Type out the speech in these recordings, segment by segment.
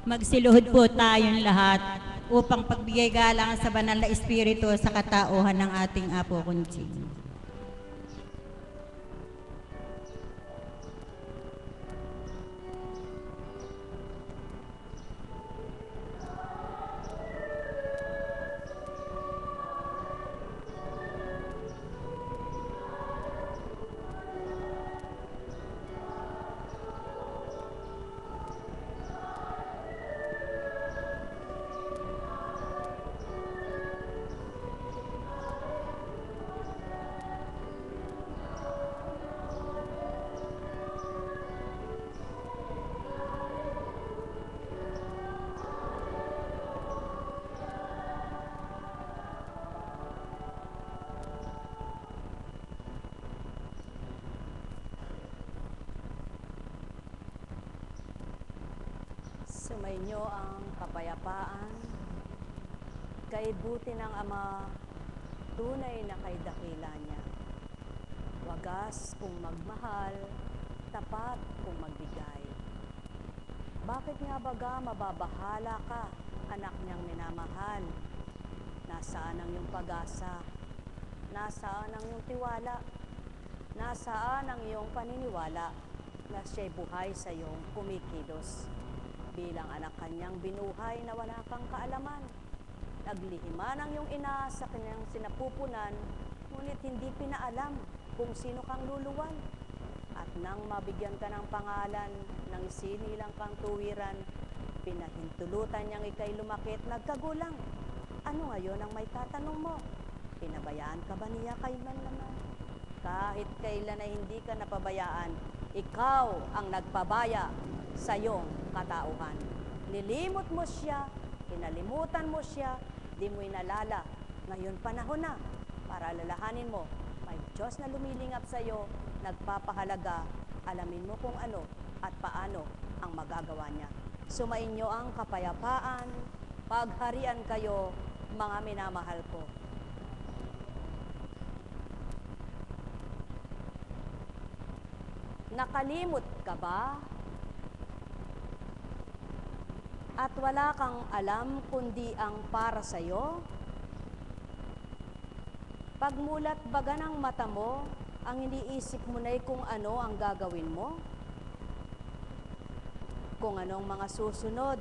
Magsiluhod po tayong lahat upang pagbigay galang sa banal na espiritu sa katauhan ng ating Apo Kunching. Sumainyo ang kapayapaan, kay buti ng Ama, tunay na kay dakila niya. Wagas kung magmahal, tapat kung magbigay. Bakit nga baga mababahala ka, anak niyang minamahal? Nasaan ang iyong pag-asa? Nasaan ang iyong tiwala? Nasaan ang iyong paniniwala na siya'y buhay sa iyong kumikilos? Bilang anak kanyang binuhay na wala kang kaalaman. Naglihiman ang iyong ina sa kanyang sinapupunan, ngunit hindi pinaalam kung sino kang luluwan. At nang mabigyan ka ng pangalan, nang isinilang kang tuwiran, pinahintulutan niyang ikay lumakit, nagkagulang. Ano ngayon ang may tatanong mo? Pinabayaan ka ba niya kailan naman? Kahit kailan ay hindi ka napabayaan, ikaw ang nagpabaya sa iyong katauhan. Nilimot mo siya, kinalimutan mo siya, di mo inalala. Ngayon panahon na para alalahanin mo, may Diyos na lumilingap sa iyo, nagpapahalaga, alamin mo kung ano at paano ang magagawa niya. Sumainyo ang kapayapaan, pagharian kayo, mga minamahal ko. Nakalimot ka ba? At wala kang alam kundi ang para sa'yo? Pagmulat baga ng mata mo, ang iniisip mo na'y kung ano ang gagawin mo? Kung anong mga susunod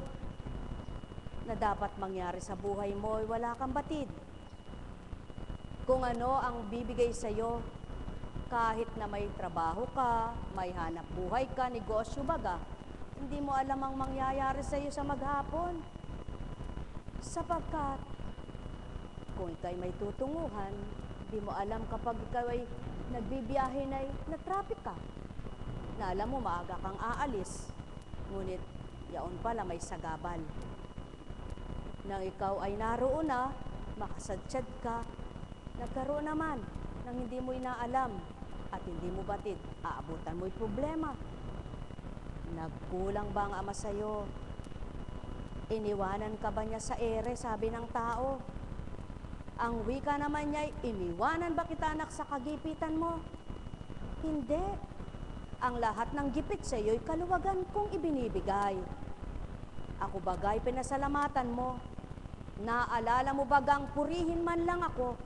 na dapat mangyari sa buhay mo, ay wala kang batid. Kung ano ang bibigay sa'yo, kahit na may trabaho ka, may hanap buhay ka, negosyo baga, hindi mo alam ang mangyayari sa iyo sa maghapon. Sapagkat, kung ikaw'y may tutunguhan, hindi mo alam kapag ikaw'y nagbibiyahe na'y na-traffic ka. Na alam mo, maaga kang aalis, ngunit yaon pala may sagabal. Nang ikaw ay naroon na, makasadsyad ka, nagkaroon naman nang hindi mo inaalam at hindi mo batid, aabutan mo'y problema. Nagkulang ba ang Ama sa'yo? Iniwanan ka ba niya sa ere, sabi ng tao? Ang wika naman niya'y, iniwanan ba kita anak sa kagipitan mo? Hindi. Ang lahat ng gipit sa iyo'y kaluwagan kong ibinibigay. Ako bagay pinasalamatan mo. Naalala mo bagang purihin man lang ako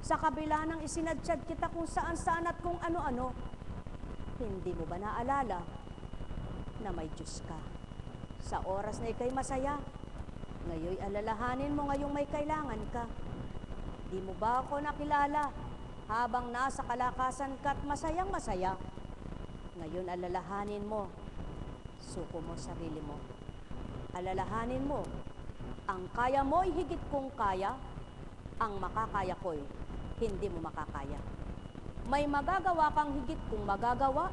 sa kabila ng isinadsyad kita kung saan-saan at kung ano-ano? Hindi mo ba naalala na may Diyos ka? Sa oras na ika'y masaya, ngayoy alalahanin mo ngayong may kailangan ka. Di mo ba ako nakilala habang nasa kalakasan ka at masayang masaya? Ngayon alalahanin mo, suko mo sarili mo. Alalahanin mo, ang kaya mo'y higit kong kaya, ang makakaya ko'y hindi mo makakaya. May magagawa kang higit kong magagawa,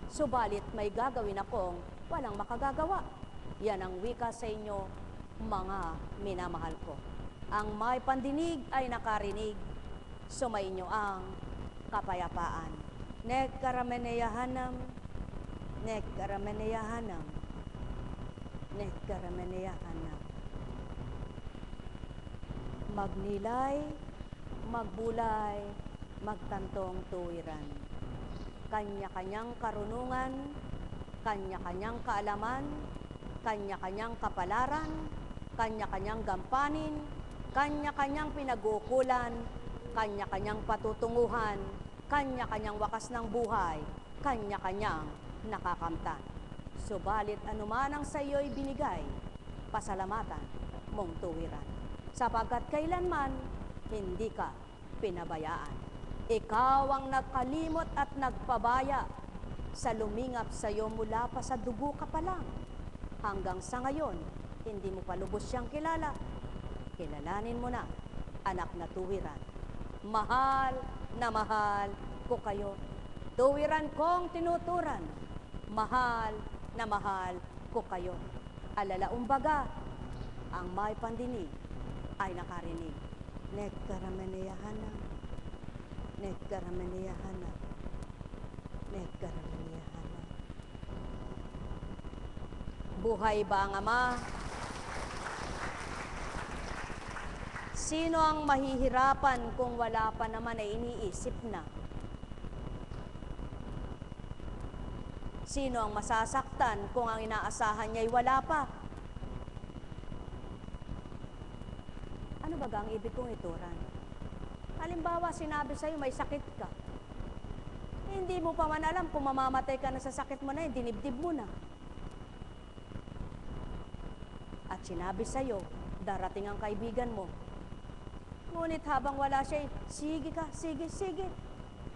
subalit may gagawin akong walang makagagawa. Yan ang wika sa inyo, mga minamahal ko. Ang may pandinig ay nakarinig, sumainyo ang kapayapaan. Nekkarameneyahanam, nekkarameneyahanam, nekkarameneyahanam. Magnilay, magbulay, magtantong tuwiran. Kanya-kanyang karunungan, kanya-kanyang kaalaman, kanya-kanyang kapalaran, kanya-kanyang gampanin, kanya-kanyang pinag-uukulan, kanya-kanyang patutunguhan, kanya-kanyang wakas ng buhay, kanya-kanyang nakakamtan. Subalit anuman ang sa iyo'y binigay, pasalamatan mong tuwiran. Sapagkat kailanman hindi ka pinabayaan. Ikaw ang nagkalimot at nagpabaya sa lumingap sa iyo mula pa sa dugo ka pa lang. Hanggang sa ngayon, hindi mo pa lubos siyang kilala. Kilalanin mo na, anak na tuwiran. Mahal ko kayo. Tuwiran kong tinuturan. Mahal ko kayo. Alalaumbaga, ang may pandinig ay nakarinig. Nekkarameneyahana, nekkarameneyahana, nekkarameneyahana. Buhay ba ang Ama? Sino ang mahihirapan kung wala pa naman ay iniisip na? Sino ang masasaktan kung ang inaasahan niya ay wala pa? Ano ba ang ibig kong ituran? Halimbawa, sinabi sa'yo may sakit ka. Hindi mo pa man alam kung mamamatay ka na sa sakit mo na yun, dinibdib mo na. At sinabi sa'yo, darating ang kaibigan mo. Ngunit habang wala siya, sige ka, sige.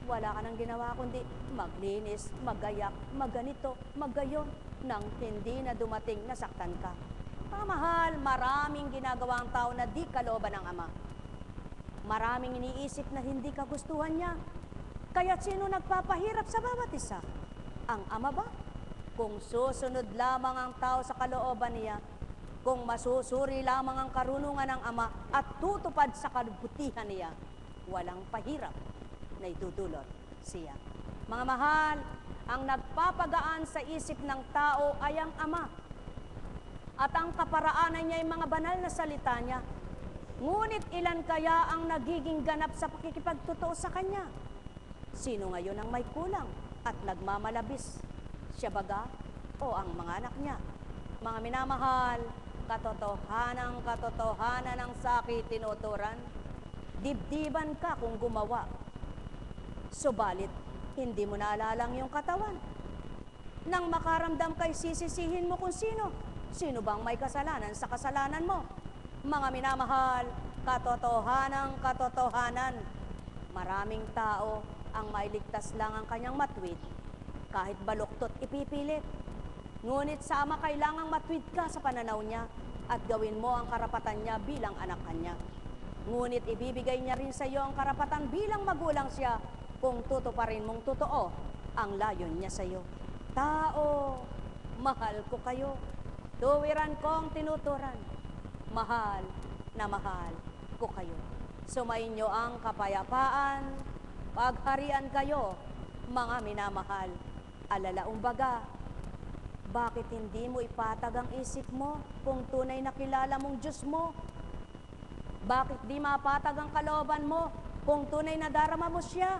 Wala ka nang ginawa kundi maglinis, magayak, magganito, maggayon, nang hindi na dumating nasaktan ka. Mahal, maraming ginagawa ang tao na di kalooban ng Ama. Maraming iniisip na hindi kagustuhan niya. Kaya't sino nagpapahirap sa bawat isa? Ang Ama ba? Kung susunod lamang ang tao sa kalooban niya, kung masusuri lamang ang karunungan ng Ama at tutupad sa kabutihan niya, walang pahirap na idudulot siya. Mga mahal, ang nagpapagaan sa isip ng tao ay ang Ama. At ang kaparaanan niya ay mga banal na salita niya. Ngunit ilan kaya ang nagiging ganap sa pakikipagtotoo sa Kanya? Sino ngayon ang may kulang at nagmamalabis? Siya baga o ang mga anak niya? Mga minamahal, katotohanan ng sakit tinuturan, dibdiban ka kung gumawa. Subalit, hindi mo naalalang yung katawan. Nang makaramdam kay sisisihin mo kung sino. Sino bang may kasalanan sa kasalanan mo? Mga minamahal, katotohanan. Maraming tao ang mailigtas lang ang kanyang matwid, kahit baluktot ipipilit. Ngunit sa Ama kailangang matwid ka sa pananaw niya at gawin mo ang karapatan niya bilang anak kanya. Ngunit ibibigay niya rin sa iyo ang karapatan bilang magulang siya kung tutuparin mong totoo ang layon niya sa iyo. Tao, mahal ko kayo. Tuwiran kong tinuturan. Mahal ko kayo. Sumainyo ang kapayapaan, pagharian kayo, mga minamahal. Alalaumbaga, bakit hindi mo ipatag ang isip mo kung tunay na kilala mong Diyos mo? Bakit di mapatag ang kalooban mo kung tunay na darama mo siya?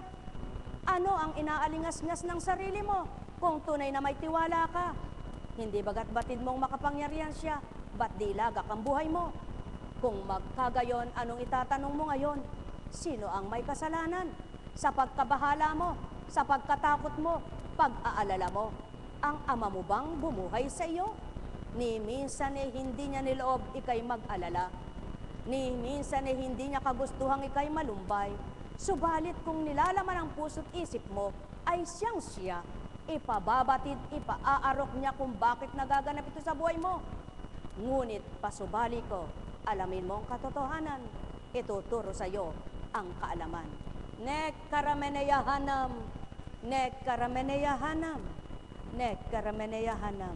Ano ang inaalingas-ngas ng sarili mo kung tunay na may tiwala ka? Hindi bagat batid mong makapangyarihan siya, ba't di ilagak ang buhay mo? Kung magkagayon, anong itatanong mo ngayon? Sino ang may kasalanan? Sa pagkabahala mo, sa pagkatakot mo, pag-aalala mo, ang Ama mo bang bumuhay sa iyo? Ni minsan hindi niya niloob ikay mag-alala. Ni minsan hindi niya kagustuhang ikay malumbay. Subalit kung nilalaman ang puso't isip mo, ay siyang siya. Ipababatid, ipaaarok niya kung bakit nagaganap ito sa buhay mo. Ngunit pasubali ko, alamin mo ang katotohanan. Ituturo sa iyo ang kaalaman. Nekkarameneyahanam, nekkarameneyahanam, nekkarameneyahanam.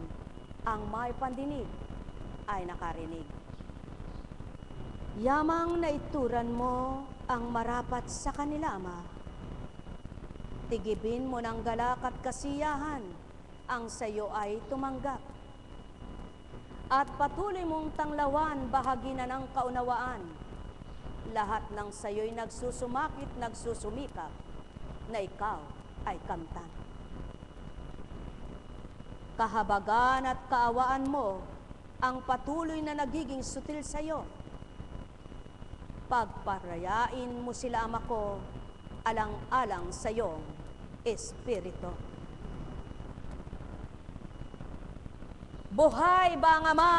Ang may pandinig ay nakarinig. Yamang naituran mo ang marapat sa kanila, Ama. Tigibin mo ng galak at kasiyahan ang sayo ay tumanggap. At patuloy mong tanglawan bahagi na ng kaunawaan. Lahat ng sayo'y nagsusumakit, nagsusumikap na ikaw ay kamtan. Kahabagan at kaawaan mo ang patuloy na nagiging sutil sa iyo. Pagparayain mo sila, Ama ko, alang-alang sa iyong Espiritu. Buhay ba ang Ama?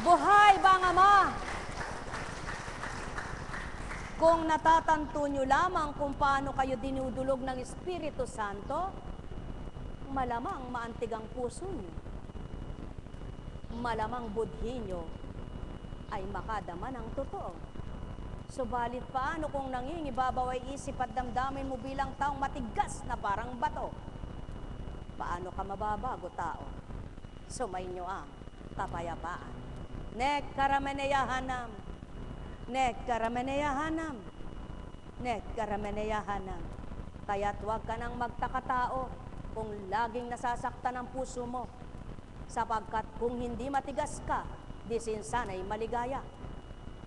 Buhay ba ang Ama? Kung natatanto nyo lamang kung paano kayo dinudulog ng Espiritu Santo, malamang maantig ang puso nyo. Malamang budhi nyo ay makadama ng totoo. Subalit paano kung nangingibabaw ay isip at damdamin mo bilang taong matigas na parang bato? Paano ka mababago, tao? Sumainyo ang kapayapaan. Nek karameneyahanam. Nek karameneyahanam. Nek karameneyahanam. Kaya't huwag ka nang magtaka, tao, kung laging nasasaktan ang puso mo. Sapagkat kung hindi matigas ka, di sinsana'y maligaya.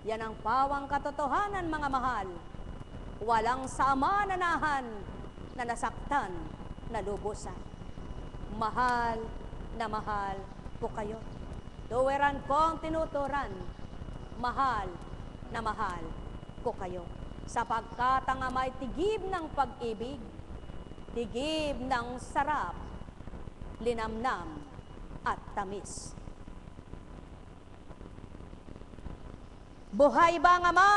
Yan ang pawang katotohanan, mga mahal. Walang sa Ama nanahan na nasaktan na lubusan. Mahal na mahal ko kayo. Tuwiran kong tinuturan, mahal na mahal ko kayo. Sapagkat ang Ama'y tigib ng pag-ibig, tigib ng sarap, linamnam at tamis. Buhay ba ang Ama?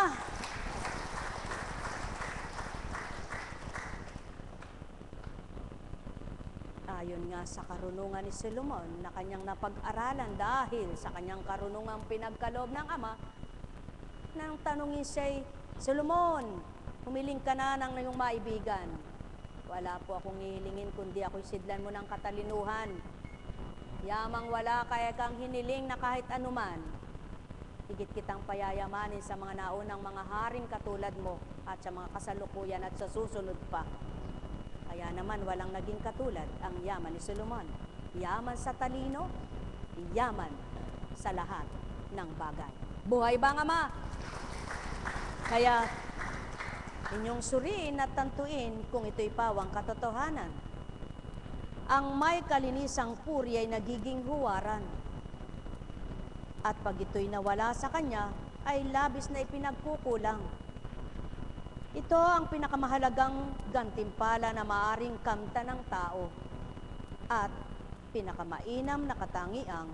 Ayon nga sa karunungan ni Solomon na kanyang napag-aralan dahil sa kanyang karunungang pinagkaloob ng Ama, nang tanungin siya'y, Solomon, humiling ka na ng iyong maibigan. Wala po akong hihilingin kundi ako'y sidlan mo ng katalinuhan. Yamang wala kaya kang hiniling na kahit anuman. Higit kitang payayamanin sa mga naunang mga haring katulad mo at sa mga kasalukuyan at sa susunod pa. Kaya naman walang naging katulad ang yaman ni Solomon. Yaman sa talino, yaman sa lahat ng bagay. Buhay ba ang Ama? Kaya inyong suriin at tantuin kung ito'y pawang katotohanan. Ang may kalinisang puri ay nagiging huwaran. At pag ito'y nawala sa kanya, ay labis na ipinagkukulang. Ito ang pinakamahalagang gantimpala na maaring kamta ng tao at pinakamainam na katangiang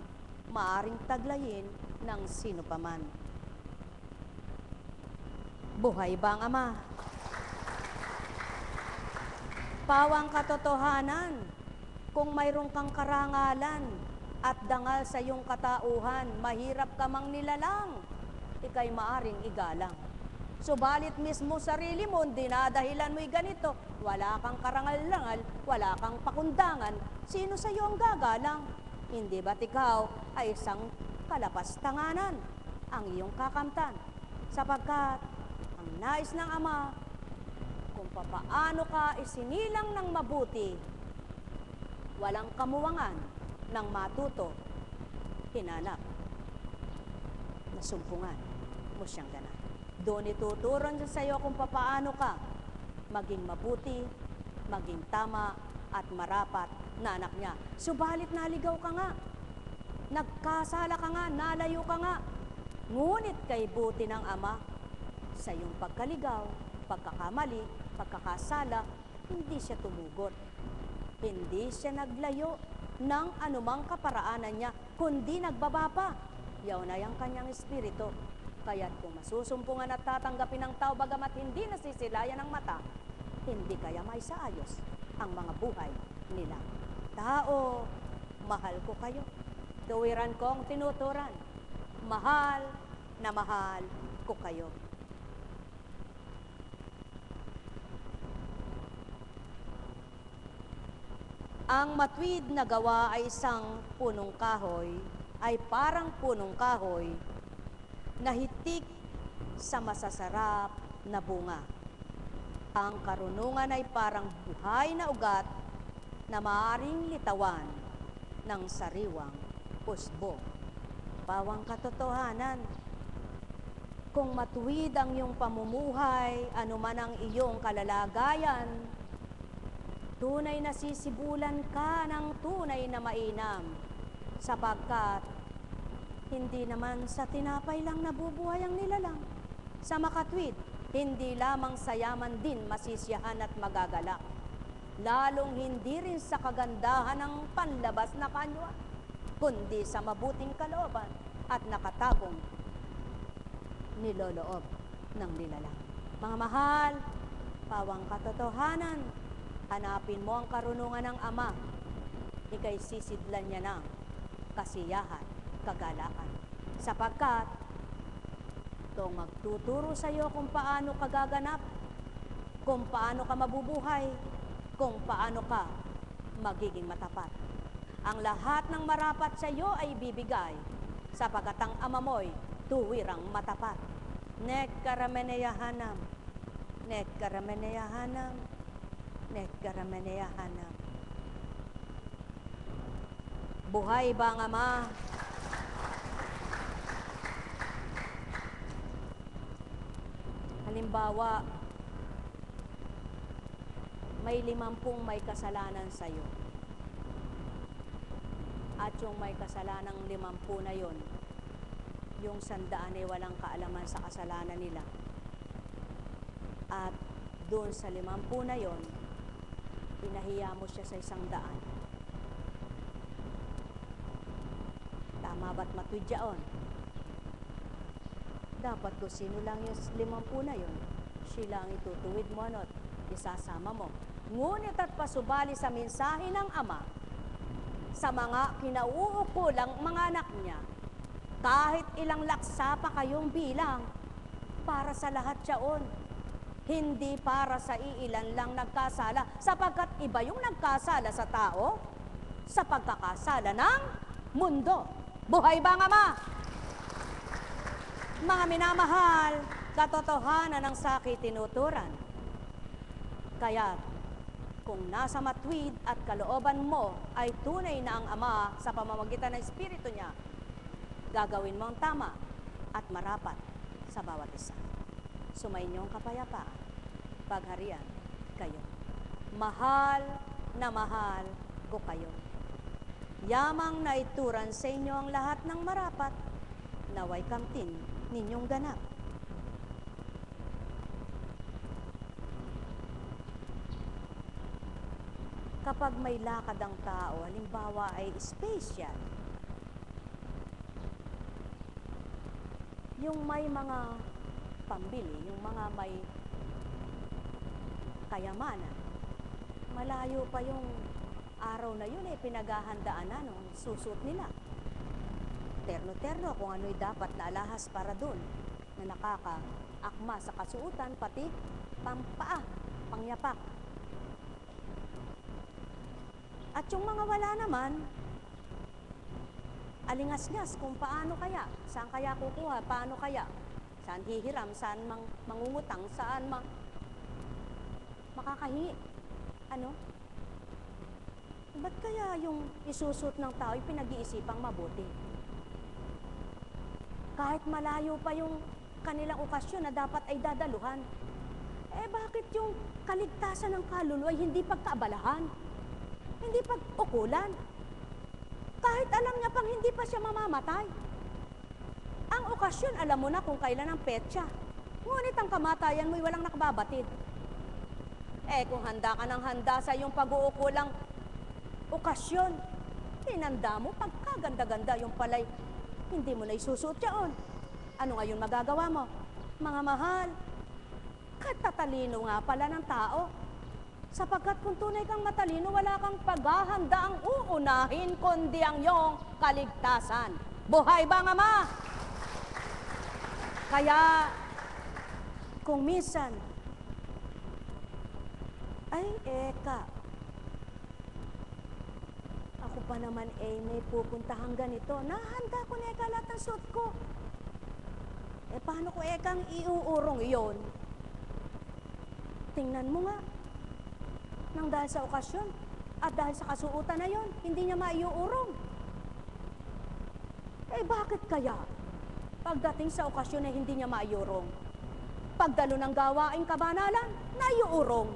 maaring taglayin ng sino paman. Buhay ba ang Ama? Pawang katotohanan, kung mayroon kang karangalan at dangal sa iyong katauhan, mahirap ka mang nilalang, ika'y maaring igalang. Subalit mismo sarili mo, dinadahilan mo'y ganito, wala kang karangal-langal, wala kang pakundangan, sino sa iyo ang gagalang? Hindi ba't ikaw ay isang kalapastanganan ang iyong kakamtan? Sapagkat ang nais ng Ama, kung papaano ka isinilang ng mabuti, walang kamuwangan ng matuto, hinanap, nasumpungan mo siyang ganap. Doon ituturon sa iyo kung papaano ka maging mabuti, maging tama at marapat na anak niya. Subalit naligaw ka nga, nagkasala ka nga, nalayo ka nga. Ngunit kay buti ng Ama, sa iyong pagkaligaw, pagkakamali, pagkakasala, hindi siya tumugot. Hindi siya naglayo ng anumang kaparaanan niya, kundi nagbaba pa. Yaw na yung kanyang espiritu. Kaya't kung masusumpungan at tatanggapin ng tao bagamat hindi nasisilayan ng mata, hindi kaya may saayos ang mga buhay nila. Tao, mahal ko kayo. Tuwiran kong tinuturan. Mahal na mahal ko kayo. Ang matuwid na gawa ay isang punong kahoy, ay parang punong kahoy na hitik sa masasarap na bunga. Ang karunungan ay parang buhay na ugat na maaaring litawan ng sariwang usbong. Pawang katotohanan, kung matuwid ang iyong pamumuhay, anuman ang iyong kalalagayan, tunay na sisibulan ka ng tunay na mainam, sapagkat Hindi naman sa tinapay lang nabubuhay ang nilalang. Sa makatwid, hindi lamang sa yaman din masisiyahan at magagalak. Lalong hindi rin sa kagandahan ng panlabas na kanywa, kundi sa mabuting kalooban at nakatagong niloloob ng nilalang. Mga mahal, pawang katotohanan, hanapin mo ang karunungan ng Ama, ika'y sisidlan niya ng kasiyahan, kagalakan. Sapagkat itong magtuturo sa iyo kung paano ka gaganap, kung paano ka mabubuhay, kung paano ka magiging matapat. Ang lahat ng marapat sa iyo ay bibigay, sapagkat ang Ama mo'y tuwirang matapat. Nek karameneyahanam, nek karameneyahanam, nek karameneyahanam. Buhay ba ang Ama? Halimbawa, may 50 may kasalanan sa iyo. At yung may kasalanang 50 na yon, yung 100 ay walang kaalaman sa kasalanan nila. At doon sa 50 na yon, pinahiya mo siya sa 100. Tama ba't matwid yaon? Dapat kung sino lang yung 50 na yon, sila ang itutuwid mo at isasama mo. Ngunit at pasubali sa mensahe ng Ama, sa mga kinauukulang mga anak niya, kahit ilang laksa pa kayong bilang, para sa lahat yaon. Hindi para sa iilan lang nagkasala, sapagkat iba yung nagkasala sa tao sa pagkakasala ng mundo. Buhay ba ang Ama? Mga minamahal, katotohanan ng sakit tinuturan. Kaya kung nasa matwid at kalooban mo ay tunay na ang Ama sa pamamagitan ng Espiritu niya, gagawin mo ang tama at marapat sa bawat isa. Sumainyo ang kapayapaan, pagharian kayo. Mahal na mahal ko kayo. Yamang naituran sa inyo ang lahat ng marapat, naway kamtin ninyong ganap. Kapag may lakad ang tao, halimbawa ay special, yung may mga pambili, yung mga may kayamanan, malayo pa yung araw na yun pinaghahandaan na nung susuot nila. Terno-terno kung ano'y dapat na alahas para doon na nakakaakma sa kasuutan, pati pampaa, pangyapak. At yung mga wala naman, alingas-ngas kung paano kaya, saan kaya kukuha, paano kaya, saan hihiram, saan mangungutang, saan makakahingi. Ano? Ba't kaya yung isusot ng tao ay pinag-iisipang mabuti? Kahit malayo pa yung kanilang okasyon na dapat ay dadaluhan, bakit yung kaligtasan ng kaluluwa ay hindi pagkaabalahan? Hindi pag-ukulan? Kahit alam niya pang hindi pa siya mamamatay. Ang okasyon, alam mo na kung kailan ang petsa. Ngunit ang kamatayan mo'y walang nakababatid. Kung handa ka ng handa sa iyong pag-uukulang okasyon, tinanda mo, pagkaganda-ganda yung palay, hindi mo na isusuot yaon. Ano ngayon magagawa mo? Mga mahal, katatalino nga pala ng tao. Sapagkat kung tunay kang matalino, wala kang paghahanda ang uunahin, kundi ang iyong kaligtasan. Buhay ba ang Ama? Kaya, kung minsan, ay eka, ako pa naman may pupuntahang ganito, nahanda ko na lahat ng suot ko. Paano ko ekang iuurong iyon? Tingnan mo nga, nang dahil sa okasyon at dahil sa kasuutan na yon, hindi niya maiuurong. Bakit kaya? Pagdating sa okasyon ay hindi niya maiurong. Pagdalo ng gawaing kabanalan, naiurong.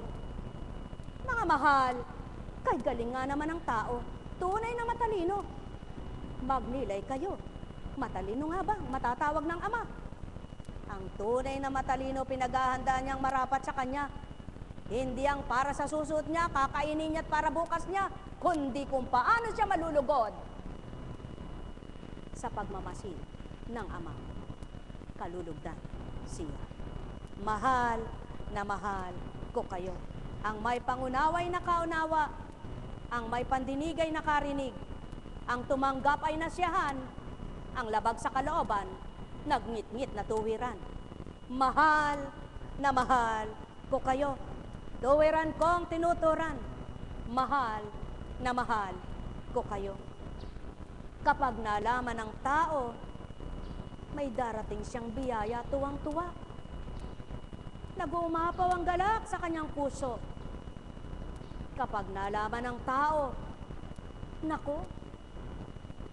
Mga mahal, kay galing nga naman ng tao, tunay na matalino. Magnilay kayo Matalino nga ba? Matatawag ng ama. Ang tunay na matalino, pinaghahanda niyang marapat sa kanya. Hindi ang para sa susunod niya, kakainin niya at para bukas niya, kundi kung paano siya malulugod sa pagmamasid ng ama. Kalulugdan siya. Mahal na mahal ko kayo. Ang may pangunaway na kaunawa, ang may pandinigay na karinig, ang tumanggap ay nasiyahan, ang labag sa kalooban, nagngit-ngit na tuwiran. Mahal na mahal ko kayo. Tuwiran kong tinuturan. Mahal na mahal ko kayo. Kapag nalaman ng tao, may darating siyang biyaya, tuwang-tuwa. Nag-uumapaw ang galak sa kanyang puso. Kapag nalaman ng tao, naku,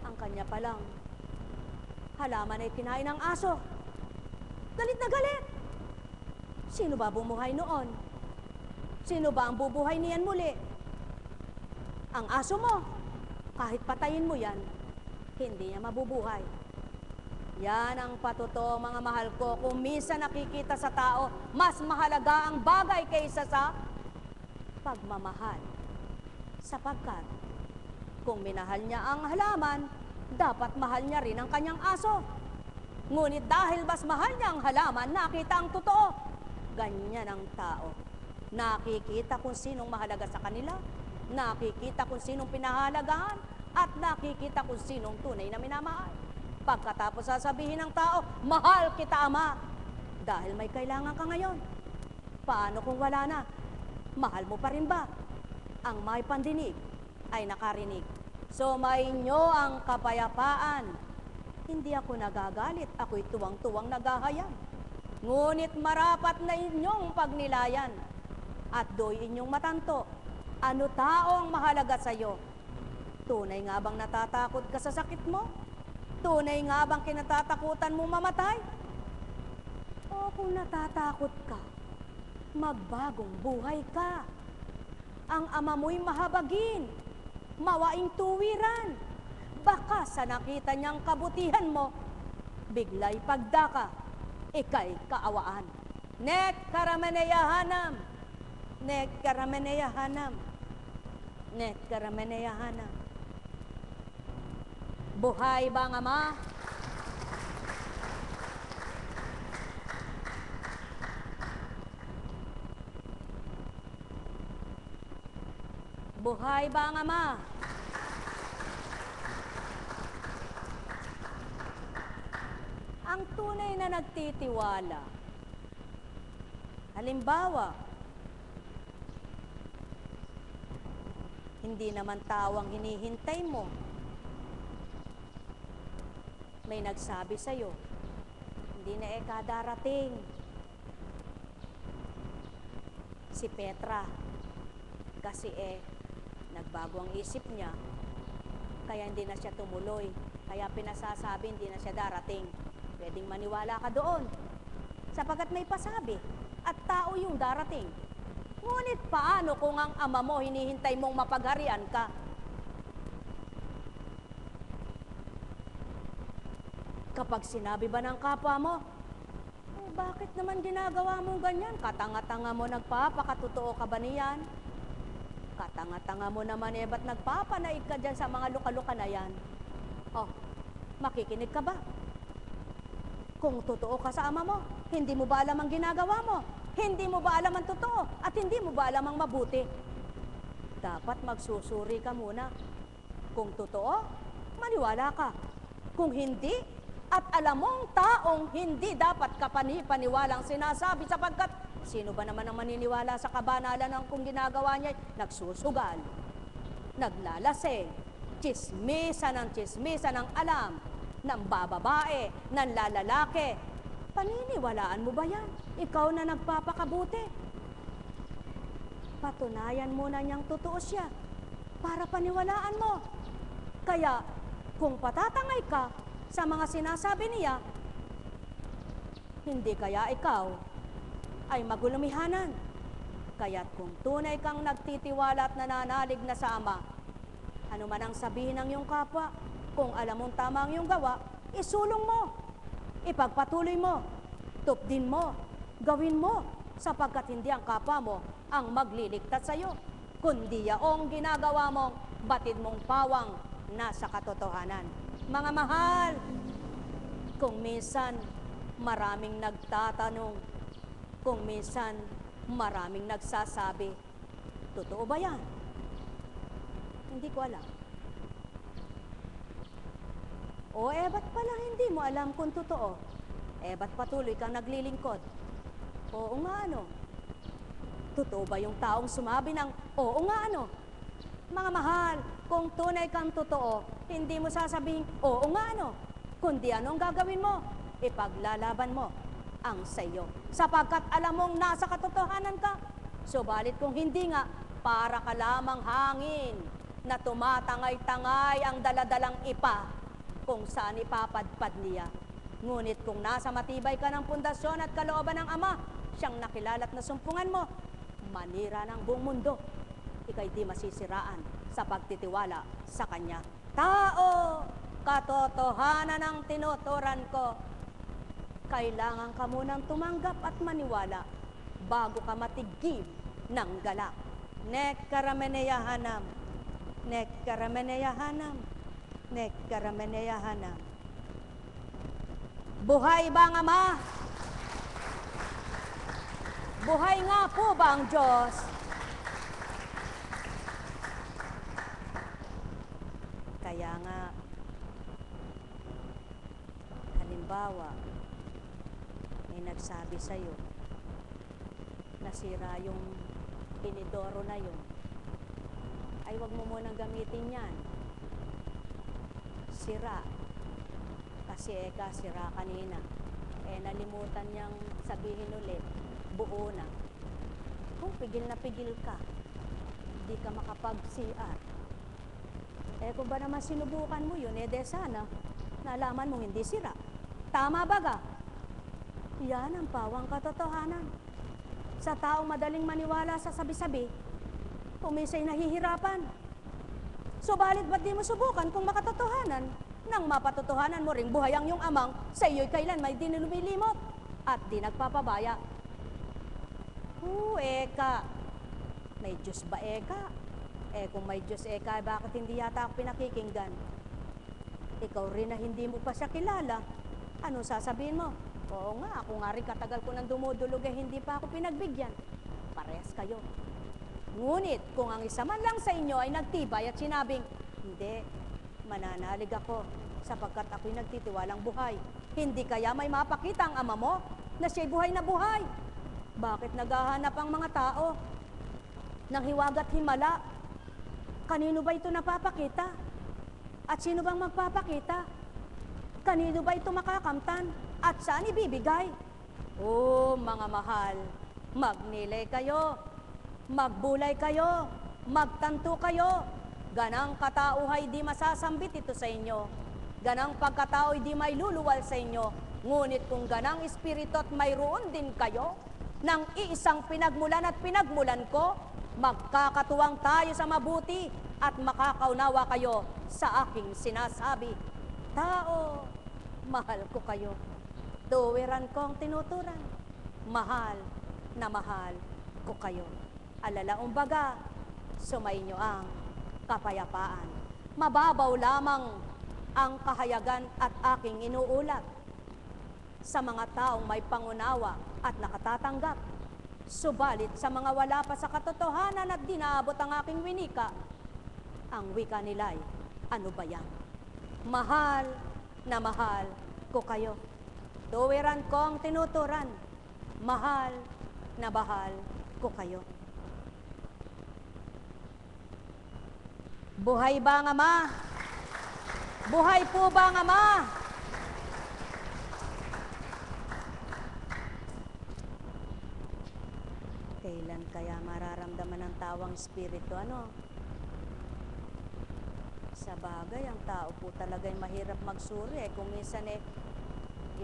ang kanya palang halaman ay kinain ng aso. Galit na galit. Sino ba bumuhay noon? Sino ba ang bubuhay niyan muli? Ang aso mo, kahit patayin mo yan, hindi niya mabubuhay. Yan ang patotoo, mga mahal ko. Kung minsan nakikita sa tao, mas mahalaga ang bagay kaysa sa pagmamahal. Sapagkat kung minahal niya ang halaman, dapat mahal niya rin ang kanyang aso. Ngunit dahil mas mahal niya ang halaman, nakita ang totoo. Ganyan ang tao. Nakikita kung sinong mahalaga sa kanila, nakikita kung sinong pinahalagahan, at nakikita kung sinong tunay na minamahal. Pagkatapos sasabihin ng tao, mahal kita, Ama, dahil may kailangan ka ngayon. Paano kung wala na? Mahal mo pa rin ba? Ang may pandinig ay nakarinig. Sumainyo ang kapayapaan. Hindi ako nagagalit, ako'y tuwang-tuwang naghahayag. Ngunit marapat na inyong pagnilayan at do'y inyong matanto. Ano tao ang mahalaga sa iyo? Tunay nga bang natatakot ka sa sakit mo? Tunay nga bang kinatatakutan mo mamatay? O kung natatakot ka, magbagong buhay ka. Ang ama mo'y mahabagin, mawaing tuwiran. Baka sa nakita niyang kabutihan mo, biglay pagdaka, ikay kaawaan. Nek karameneyahanam, nek karameneyahanam, nek karameneyahanam. Buhay ba ang ama? Buhay ba ang ama? Ang tunay na nagtitiwala. Halimbawa, hindi naman tawang hinihintay mo. May nagsabi sa'yo, hindi na darating. Si Petra, kasi nagbago ang isip niya, kaya hindi na siya tumuloy. Kaya pinasasabi, hindi na siya darating. Pwedeng maniwala ka doon, sapagkat may pasabi, at tao yung darating. Ngunit paano kung ang ama mo hinihintay mong mapagharian ka? Kapag sinabi ba ng kapwa mo, bakit naman ginagawa mo ganyan? Katanga-tanga mo, nagpapakatotoo ka ba niyan? Katanga-tanga mo naman ba't nagpapanaig ka dyan sa mga luka-luka na yan? Oh, makikinig ka ba? Kung totoo ka sa ama mo, hindi mo ba alam ang ginagawa mo? Hindi mo ba alam ang totoo? At hindi mo ba alam ang mabuti? Dapat magsusuri ka muna. Kung totoo, maniwala ka. Kung hindi, at alam mong taong hindi dapat kapani-paniwalang sinasabi, sapagkat sino ba naman ang maniniwala sa kabanalan ng kung ginagawa niya? Nagsusugal, naglalasing, tsismisa ng alam, ng bababae, ng lalalaki. Paniniwalaan mo ba yan? Ikaw na nagpapakabuti. Patunayan mo na niyang totoo siya para paniwalaan mo. Kaya, kung patatangay ka sa mga sinasabi niya, hindi kaya ikaw ay magulumihanan. Kaya't kung tunay kang nagtitiwala at nananalig na sa ama, ano man ang sabihin ng iyong kapwa, kung alam mong tama ang iyong gawa, isulong mo, ipagpatuloy mo, tupdin mo, gawin mo, sapagkat hindi ang kapwa mo ang magliligtas sa iyo, kundi yaong ginagawa mong batid mong pawang nasa katotohanan. Mga mahal, kung minsan maraming nagtatanong, kung minsan maraming nagsasabi, totoo ba yan? Hindi ko alam. O ba't pala hindi mo alam kung totoo? Ba't patuloy kang naglilingkod? Oo nga ano? Totoo ba yung taong sumabi ng oo nga ano? Mga mahal, kung tunay kang totoo, hindi mo sasabihin oo nga ano? Kundi anong gagawin mo? Ipaglalaban mo ang sayo. Sapagkat alam mong nasa katotohanan ka. Subalit kung hindi nga, para ka lamang hangin na tumatangay-tangay ang daladalang ipa kung saan ipapadpad niya. Ngunit kung nasa matibay ka ng pundasyon at kalooban ng Ama, siyang nakilala't nasumpungan mo, manira ng buong mundo, ika'y di masisiraan sa pagtitiwala sa Kanya. Tao, katotohanan ang tinuturan ko. Kailangan ka munang tumanggap at maniwala bago ka matigim ng galak. Nekkarameneyahanam, nekkarameneyahanam, nekkarameneyahanam. Buhay ba ang Ama? Buhay nga po ba ang Diyos? Kaya nga, halimbawa, may nagsabi sa'yo, nasira yung inidoro na yun, ay wag mo munang gamitin yan. Sira. Kasi sira kanina. Nalimutan niyang sabihin ulit, buo na. Kung pigil na pigil ka, hindi ka makapag-CR. Kung ba naman sinubukan mo yun, de sana, nalaman mo hindi sira. Tama baga? Yan ang pawang katotohanan. Sa taong madaling maniwala sa sabi-sabi, kumisa'y nahihirapan. Subalit ba't di mo subukan kung makatotohanan? Nang mapatotohanan mo ring buhay ang iyong amang, sa iyo'y kailan may di nilumilimot at di nagpapabaya. Eka, may Diyos ba eka? Kung may Diyos eka, bakit hindi yata ako pinakikinggan? Ikaw rin na hindi mo pa siya kilala, ano sasabihin mo? Oo nga, ako nga rin katagal ko nang dumudulog hindi pa ako pinagbigyan. Parehas kayo. Ngunit kung ang isa man lang sa inyo ay nagtibay at sinabing, hindi, mananalig ako sapagkat ako'y nagtitiwalang buhay. Hindi kaya may mapakita ang Ama mo na siya'y buhay na buhay? Bakit naghahanap ang mga tao ng hiwagat himala? Kanino ba ito napapakita? At sino bang magpapakita? Kanino ba ito makakamtan? At saan ibibigay? Mga mahal, magnilay kayo, magbulay kayo, magtanto kayo. Ganang katauhay di masasambit ito sa inyo. Ganang pagkatao di may luluwal sa inyo. Ngunit kung ganang espiritu at mayroon din kayo, ng iisang pinagmulan at pinagmulan ko, magkakatuwang tayo sa mabuti at makakaunawa kayo sa aking sinasabi. Tao, mahal ko kayo. Tuwiran ko ang tinuturan. Mahal na mahal ko kayo. Alalaong baga, sumainyo ang kapayapaan. Mababaw lamang ang kahayagan at aking inuulat sa mga taong may pangunawa at nakatatanggap. Subalit sa mga wala pa sa katotohanan at dinaabot ang aking winika, ang wika nila'y ano ba yan? Mahal na mahal ko kayo. Tuwiran ko ang tinuturan. Mahal na mahal ko kayo. Buhay ba ang Ama? Buhay po ba ang Ama? Kailan kaya mararamdaman ng tawang espiritu? Sa bagay, ang tao po talaga'y mahirap magsuri. Kung minsan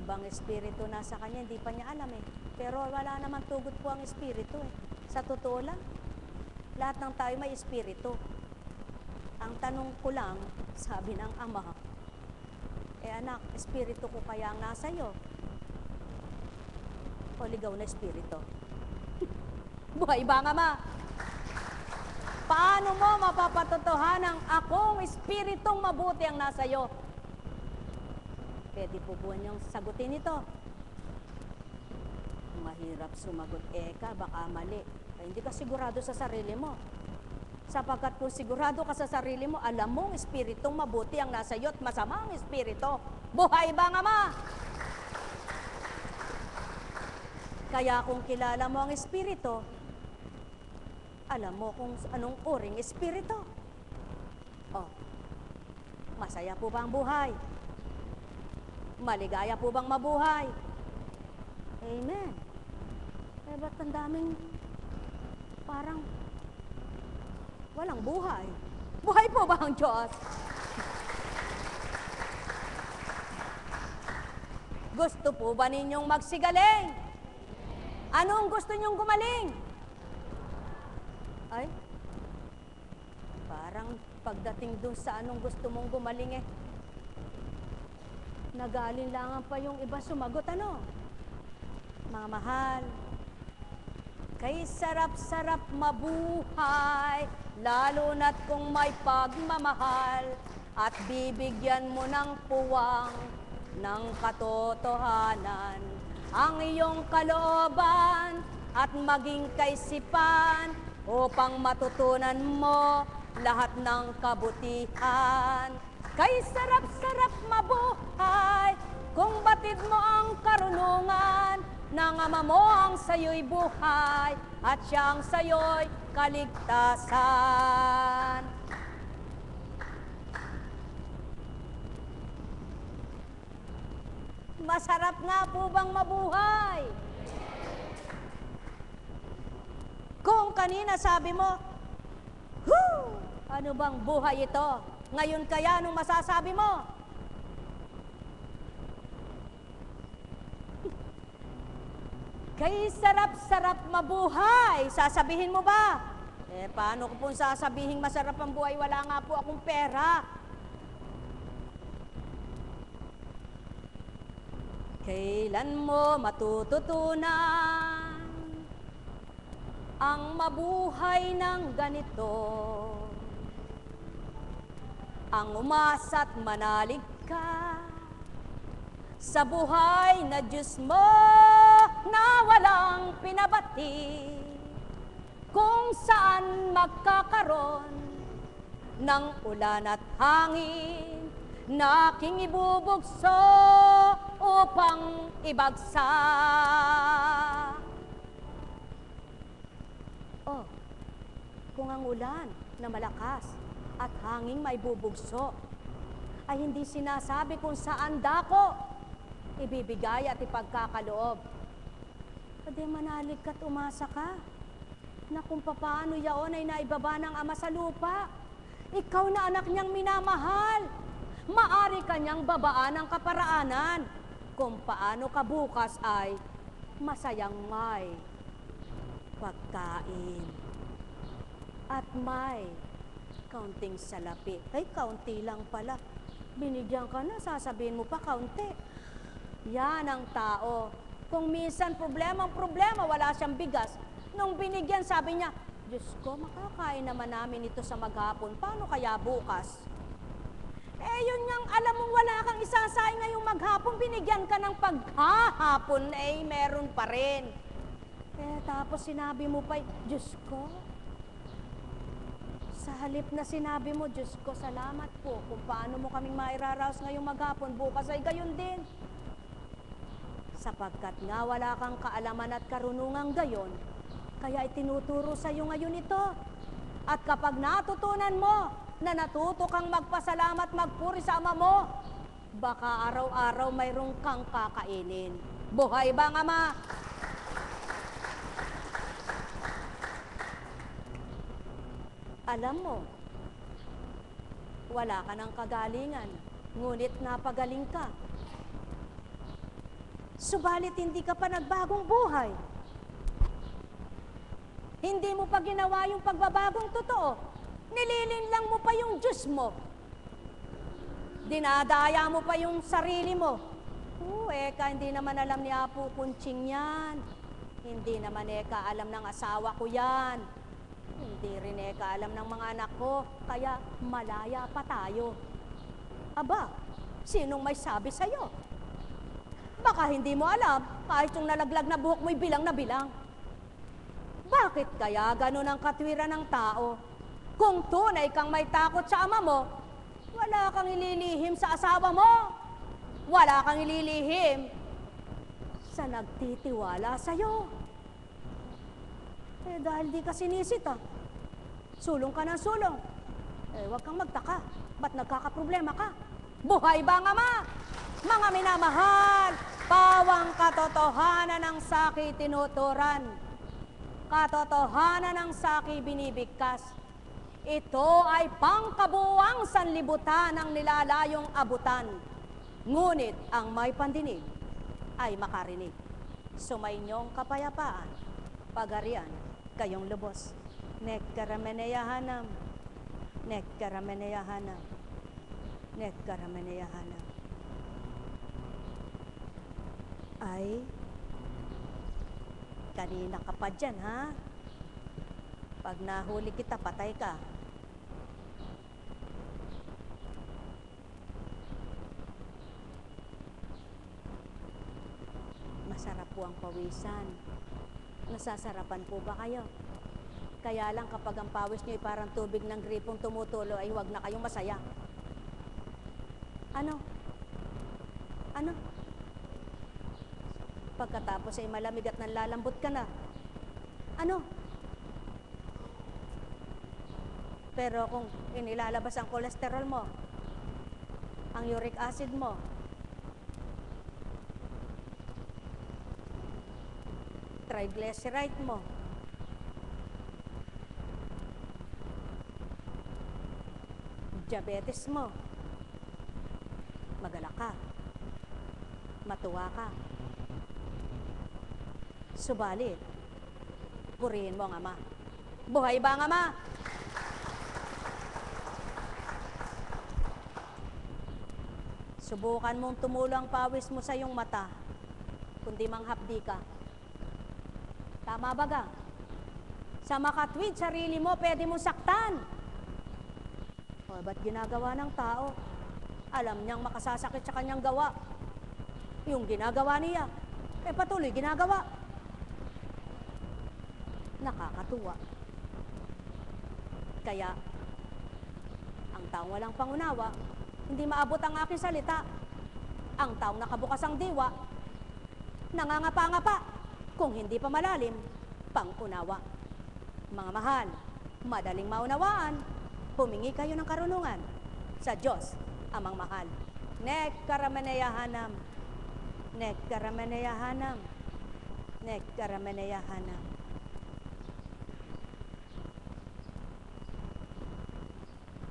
ibang espiritu nasa kanya, hindi pa niya alam Pero wala naman tugot po ang espiritu Sa totoo lang, lahat ng tayo may espiritu. Ang tanong ko lang, sabi ng Ama, anak, espiritu ko kaya ang nasa iyo. O ligaw na espiritu. Buhay ba nga ma? Paano mo mapapatotohanang akong espiritong mabuti ang nasa iyo? Pwede po buwan niyong sagutin ito. Mahirap sumagot, Eka, baka mali. Ay, hindi ka sigurado sa sarili mo. Sapagkat kung sigurado ka sa sarili mo, alam mong espiritong mabuti ang nasa iyo at masama ang espiritu. Buhay ba nga ma? Kaya kung kilala mo ang espiritu, alam mo kung anong uring espiritu. Oh, masaya po ba ang buhay? Maligaya po bang mabuhay? Amen. Eh, ba't ang daming parang walang buhay? Buhay po ba ang Diyos? Gusto po ba ninyong magsigaling? Anong gusto ninyong gumaling? Ay, parang pagdating dun sa anong gusto mong gumaling nag-aalinlangan pa yung iba sumagot, ano? Mga mahal, kay sarap-sarap mabuhay, lalo na't kung may pagmamahal, at bibigyan mo ng puwang ng katotohanan ang iyong kalooban at maging kaisipan upang matutunan mo lahat ng kabutihan. Kay sarap-sarap mabuhay kung batid mo ang karunungan ng Ama mo ang sayo'y buhay at siyang sayo'y kaligtasan. Masarap nga po bang mabuhay? Kung kanina sabi mo, ano bang buhay ito? Ngayon kaya anong masasabi mo? Kay sarap-sarap mabuhay, sasabihin mo ba? Eh, paano ko pong sasabihin masarap ang buhay? Wala nga po akong pera. Kailan mo matututunan ang mabuhay ng ganito? Ang umasa't manalig ka sa buhay na Diyos mo na walang pinabati, kung saan magkakaroon ng ulan at hangin na aking ibubugso upang ibagsak. Oh, kung ang ulan na malakas at hangin may bubugso ay hindi sinasabi kung saan dako ibibigay at ipagkakaloob. Pwede manalig ka't umasa ka na kung paano yaon ay naibaba ng Ama sa lupa. Ikaw na anak niyang minamahal. Maari ka niyang babaan ang kaparaanan kung paano ka bukas ay masayang may pagkain at may kaunting salapi. Ay, kaunti lang pala. Binigyan ka na, sasabihin mo pa kaunti. Yan ang tao. Kung minsan problema, wala siyang bigas. Nung binigyan, sabi niya, Diyos ko, makakain naman namin ito sa maghapon. Paano kaya bukas? Eh, yun yung alam mong wala kang isasaing ngayong maghapon, binigyan ka ng paghahapon, eh, meron pa rin. Eh, tapos sinabi mo pa, Diyos ko, sa halip na sinabi mo, Diyos ko, salamat po kung paano mo kaming mairaraos ngayong maghapon, bukas ay gayon din. Sapagkat nga wala kang kaalaman at karunungang gayon, kaya itinuturo sa iyo ngayon ito. At kapag natutunan mo na natuto kang magpasalamat, magpuri sa Ama mo, baka araw-araw mayroong kang kakainin. Buhay ba ang Ama? Alam mo, wala ka ng kagalingan, ngunit napagaling ka. Subalit hindi ka pa nagbagong buhay. Hindi mo pa ginawa yung pagbabagong totoo. Nililinlang mo pa yung Diyos mo. Dinadaya mo pa yung sarili mo. Eka, hindi naman alam ni Apo Kunching yan. Hindi naman eka alam ng asawa ko yan. Hindi rin eka alam ng mga anak ko. Kaya malaya pa tayo. Aba, sinong may sabi sa'yo? Baka hindi mo alam, kahit yung nalaglag na buhok mo'y bilang na bilang. Bakit kaya ganun ang katwiran ng tao? Kung tunay kang may takot sa ama mo, wala kang ililihim sa asawa mo. Wala kang ililihim sa nagtitiwala sa'yo. Dahil di ka sinisita, sulong ka ng sulong. Huwag kang magtaka, ba't nagkakaproblema ka? Buhay ba ang ama? Mga minamahal, pawang katotohanan ng saki tinuturan. Katotohanan ng saki binibigkas. Ito ay pangkabuwang sanlibutan ng nilalayong abutan. Ngunit ang may pandinig ay makarinig. Sumainyong kapayapaan, pagarian, kayong lubos. Nekkarameneyahanam, nekkarameneyahanam, nekkarameneyahanam. Ay, kanina ka pa dyan, ha? Pag nahuli kita, patay ka. Masarap po ang pawisan. Nasasarapan po ba kayo? Kaya lang kapag ang pawis nyo ay parang tubig ng gripong tumutulo, ay huwag na kayong masaya. Ano? Pagkatapos ay malamig at nanlalambot ka na. Ano? Pero kung inilalabas ang kolesterol mo, ang uric acid mo, triglyceride mo, diabetes mo, magalak ka, matuwa ka. Subalit, purihin mo ang ama. Buhay ba ang ama? Subukan mong tumulo ang pawis mo sa iyong mata, kundi manghapdi ka. Tama ba ga? Sa makatwid sarili mo, pwede mong saktan. O, ba't ginagawa ng tao? Alam niyang makasasakit sa kanyang gawa. Yung ginagawa niya, patuloy ginagawa. Nakakatuwa. Kaya, ang taong walang pangunawa, hindi maabot ang aking salita. Ang taong nakabukas ang diwa, nangangapa-ngapa, kung hindi pa malalim, pangunawa. Mga mahal, madaling maunawaan, humingi kayo ng karunungan sa Diyos, amang mahal. Nekkarameneyahanam, nekkarameneyahanam, nekkarameneyahanam.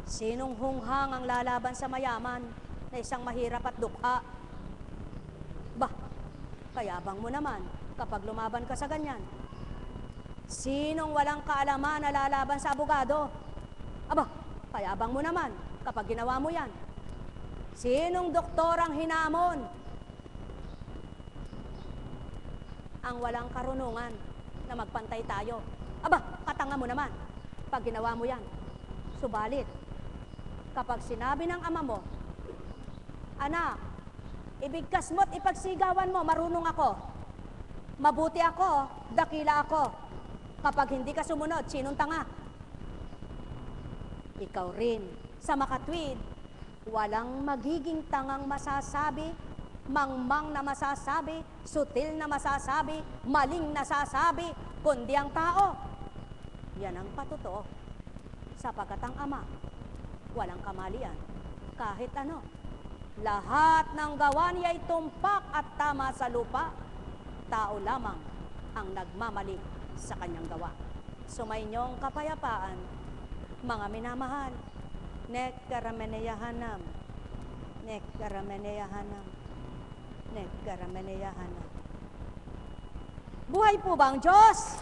Sinong hunghang ang lalaban sa mayaman na isang mahirap at dukha? Bah, kayabang mo naman kapag lumaban ka sa ganyan. Sinong walang kaalaman na lalaban sa abogado? Aba, kayabang mo naman kapag ginawa mo yan. Sinong doktor ang hinamon? Ang walang karunungan na magpantay tayo. Aba, katanga mo naman pag ginawa mo yan. Subalit, kapag sinabi ng ama mo, anak, ibigkas mo't ipagsigawan mo, marunong ako. Mabuti ako, dakila ako. Kapag hindi ka sumunod, sinong tanga? Ikaw rin, sa makatwid, walang magiging tangang masasabi, mangmang na masasabi, sutil na masasabi, maling nasasabi, kundi ang tao. Yan ang patotoo. Sapagkat ang ama, walang kamalian, kahit ano. Lahat ng gawa niya ay tumpak at tama sa lupa. Tao lamang ang nagmamali sa kanyang gawa. Sumainyong kapayapaan, mga minamahal. Nekkarameneyahanam, nekkarameneyahanam, nekkarameneyahanam. Buhay po ba ang Diyos?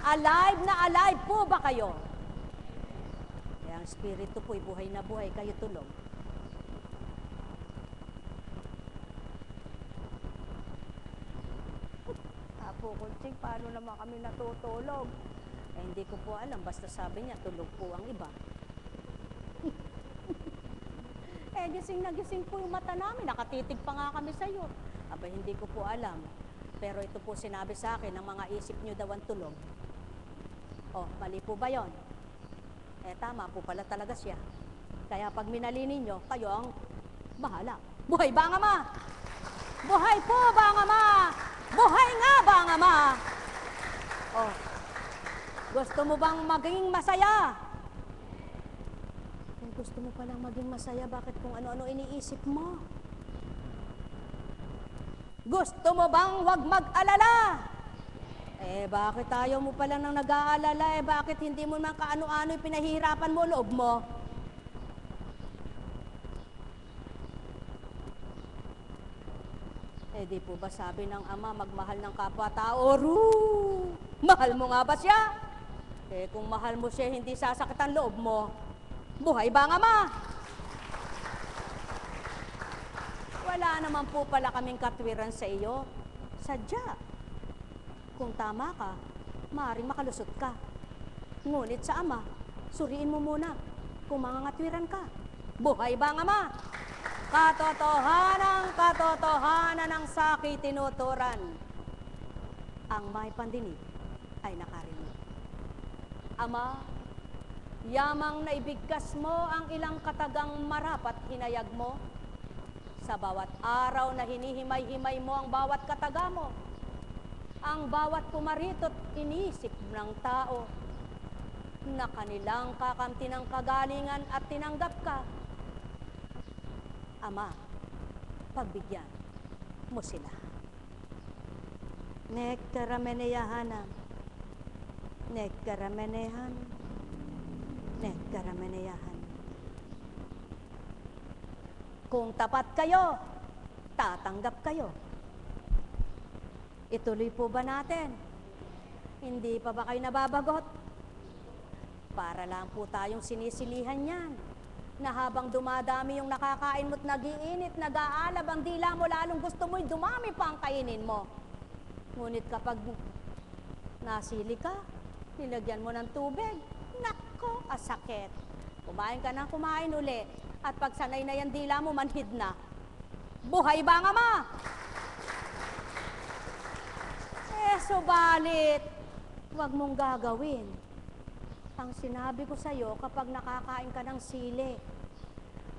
Alive na alive po ba kayo? Kaya ang espiritu po'y buhay na buhay, kayo tulog. Apo Kunching, paano naman kami natutulog? Eh, hindi ko po alam, basta sabi niya, tulog po ang iba. Eh, gising na gising po yung mata namin, nakatitig pa nga kami sa'yo. Aba, hindi ko po alam. Pero ito po sinabi sa akin, ang mga isip niyo daw ang tulog. Oh, mali po ba yon? Eh, tama po pala talaga siya. Kaya pag minali ninyo, kayo ang bahala. Buhay ba ang Ama? Buhay po ba ang Ama? Buhay nga ba ang Ama? Oh, gusto mo bang maging masaya? Kung gusto mo palang maging masaya, bakit kung ano-ano iniisip mo? Gusto mo bang wag mag-alala? Eh, bakit ayaw mo pala nang nag-aalala? Eh, bakit hindi mo man kaano-ano pinahihirapan mo loob mo? Eh, di po ba sabi ng Ama, magmahal ng kapwa-tao? Mahal mo nga ba siya? Eh, kung mahal mo siya, hindi sasakit ang loob mo. Buhay ba ang Ama? Wala naman po pala kaming katwiran sa iyo. Sadya. Kung tama ka, maaaring makalusot ka. Ngunit sa Ama, suriin mo muna kung mangangatwiran ka. Buhay ba ang Ama? Katotohanan ng saki tinuturan. Ang may pandinig ay nakarinig. Ama, yamang naibigkas mo ang ilang katagang marapat hinayag mo. Sa bawat araw na hinihimay-himay mo ang bawat kataga mo. Ang bawat pumarito't inisip ng tao na kanilang kakamti ng kagalingan at tinanggap ka. Ama, pagbigyan mo sila. Nekkarameneyahanam, nekkaramenehan, nekkarameneyahan. Kung tapat kayo, tatanggap kayo. Ituloy po ba natin? Hindi pa ba kayo nababagot? Para lang po tayong sinisilihan yan, na habang dumadami yung nakakain mo't nagiinit, nag-aalab ang dila mo, lalong gusto mo'y dumami pa ang kainin mo. Ngunit kapag nasili ka, nilagyan mo ng tubig, nako, asakit. Kumain ka ng kumain uli, at pag sanay na yan dila mo, manhid na. Buhay ba ang Ama? Eh, subalit, huwag mong gagawin ang sinabi ko sa'yo kapag nakakain ka ng sili.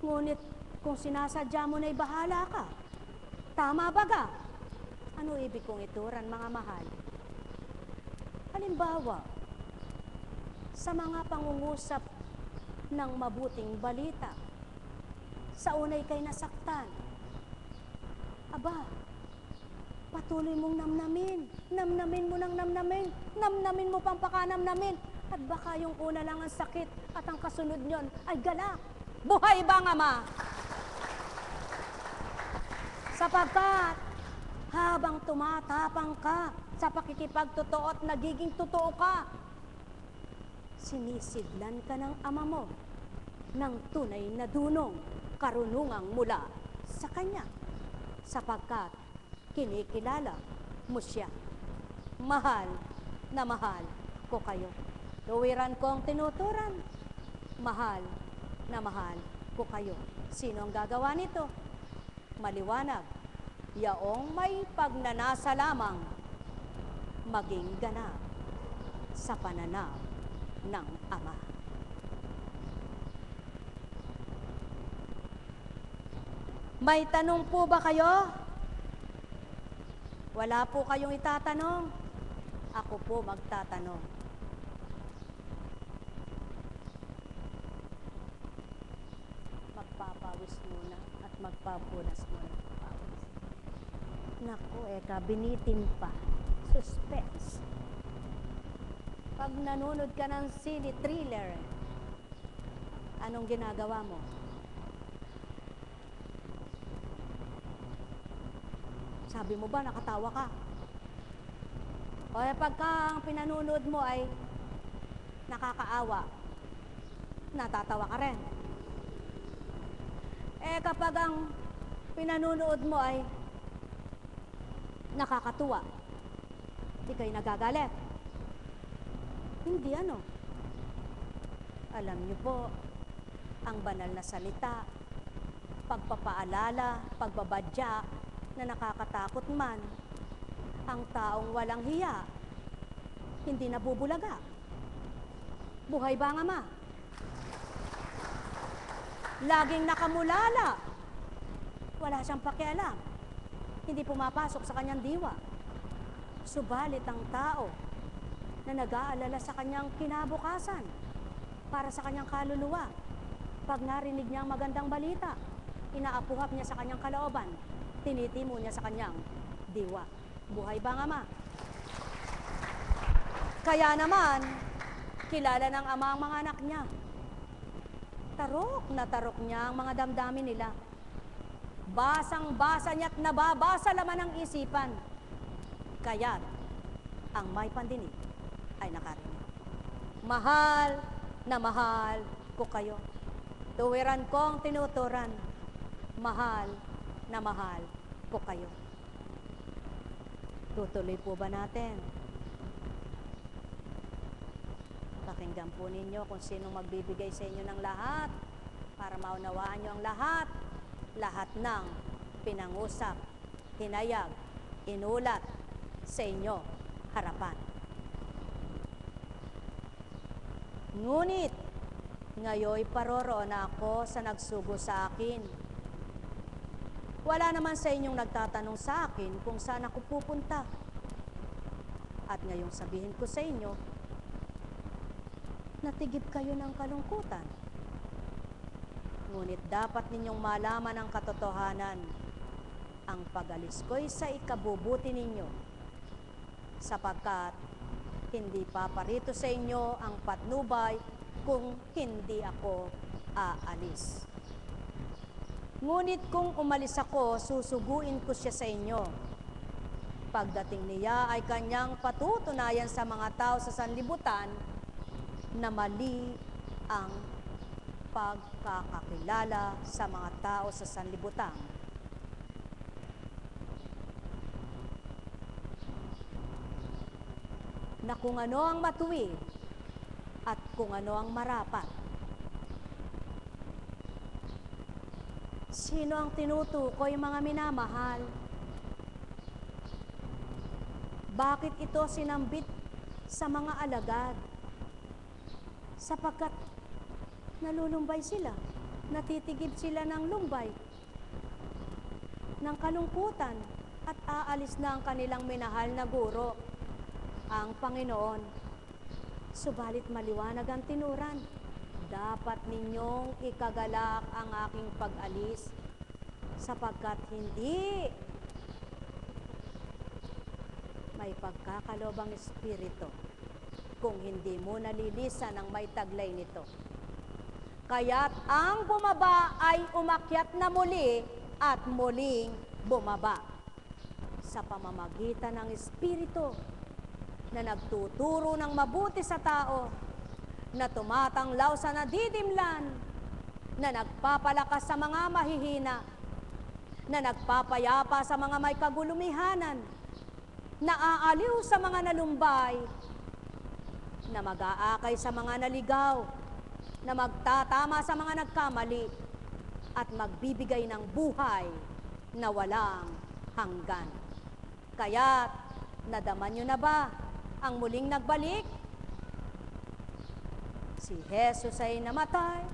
Ngunit kung sinasadya mo na'y bahala ka. Tama ba ka? Ano ibig kong ituran, mga mahal? Halimbawa, sa mga pangungusap ng mabuting balita, sa unay kay nasaktan, aba, patuloy mong namnamin. Namnamin mo ng namnamin. Namnamin mo pang pakanamnamin. At baka yung una lang ang sakit at ang kasunod nyon ay galak. Buhay ba ang Ama? Sapagkat habang tumatapang ka sa pakikipagtotoo at nagiging totoo ka, sinisidlan ka ng Ama mo ng tunay na dunong karunungang mula sa Kanya. Sapagkat kinikilala mo siya. Mahal na mahal ko kayo. Tuwiran ko ang tinuturan. Mahal na mahal ko kayo. Sino ang gagawa nito? Maliwanag. Yaong may pagnanasa lamang maging ganap sa pananaw ng Ama. May tanong po ba kayo? Wala po kayong itatanong? Ako po magtatanong. Magpapawis muna at magpapunas muna. Naku, binitin pa. Suspense. Pag nanonood ka ng sine thriller, anong ginagawa mo? Sabi mo ba, nakatawa ka? O pagka ang pinanonood mo ay nakakaawa, natatawa ka rin. Kapag ang pinanunood mo ay nakakatuwa, di kayo nagagalit. Hindi ano. Alam niyo po, ang banal na salita, pagpapaalala, pagbabadya na nakakatakot man, ang taong walang hiya, hindi nabubulaga. Buhay ba ang Ama? Laging nakamulala. Wala siyang pakialam. Hindi pumapasok sa kanyang diwa. Subalit ang tao na nag-aalala sa kanyang kinabukasan para sa kanyang kaluluwa, pag narinig niya ang magandang balita, inaapuhap niya sa kanyang kalooban, tinitimo niya sa kanyang diwa. Buhay ba ang Ama? Kaya naman, kilala ng Ama ang mga anak niya. Tarok na tarok niya ang mga damdamin nila. Basang-basa niya't nababasa laman ang isipan. Kaya't ang may pandinig ay nakarinig. Mahal na mahal ko kayo. Tuwiran kong tinuturan. Mahal na mahal ko kayo. Tutuloy po ba natin? Pakinggan po ninyo kung sinong magbibigay sa inyo ng lahat para maunawaan nyo ang lahat. Lahat ng pinangusap, hinayag, inulat sa inyo harapan. Ngunit, ngayoy paroroon ako sa nagsugo sa akin. Wala naman sa inyong nagtatanong sa akin kung saan ako pupunta. At ngayong sabihin ko sa inyo, natigib kayo ng kalungkutan. Ngunit dapat ninyong malaman ang katotohanan. Ang pag-alis ko'y sa ikabubuti ninyo, sapagkat hindi paparito sa inyo ang patnubay kung hindi ako aalis. Ngunit kung umalis ako, susuguin ko siya sa inyo. Pagdating niya ay kanyang patutunayan sa mga tao sa sanlibutan na mali ang pagkakakilala sa mga tao sa sanlibutan. Na kung ano ang matuwid at kung ano ang marapat. Sino ang tinutukoy, mga minamahal? Bakit ito sinambit sa mga alagad? Sapagkat nalulumbay sila, natitigib sila ng lumbay, ng kalungkutan, at aalis na ang kanilang minahal na guro, ang Panginoon. Subalit maliwanag ang tinuran, dapat ninyong ikagalak ang aking pag-alis, sapagkat hindi may pagkakalobang espiritu kung hindi mo nalilisan ang may taglay nito. Kaya't ang bumaba ay umakyat na muli at muling bumaba sa pamamagitan ng Espiritu na nagtuturo ng mabuti sa tao, na tumatanglaw sa nadidimlan, na nagpapalakas sa mga mahihina, na nagpapayapa sa mga may kagulumihanan, na aaliw sa mga nalumbay, na mag-aakay sa mga naligaw, na magtatama sa mga nagkamali, at magbibigay ng buhay na walang hanggan. Kaya't, nadaman nyo na ba ang muling nagbalik? Si Jesus ay namatay,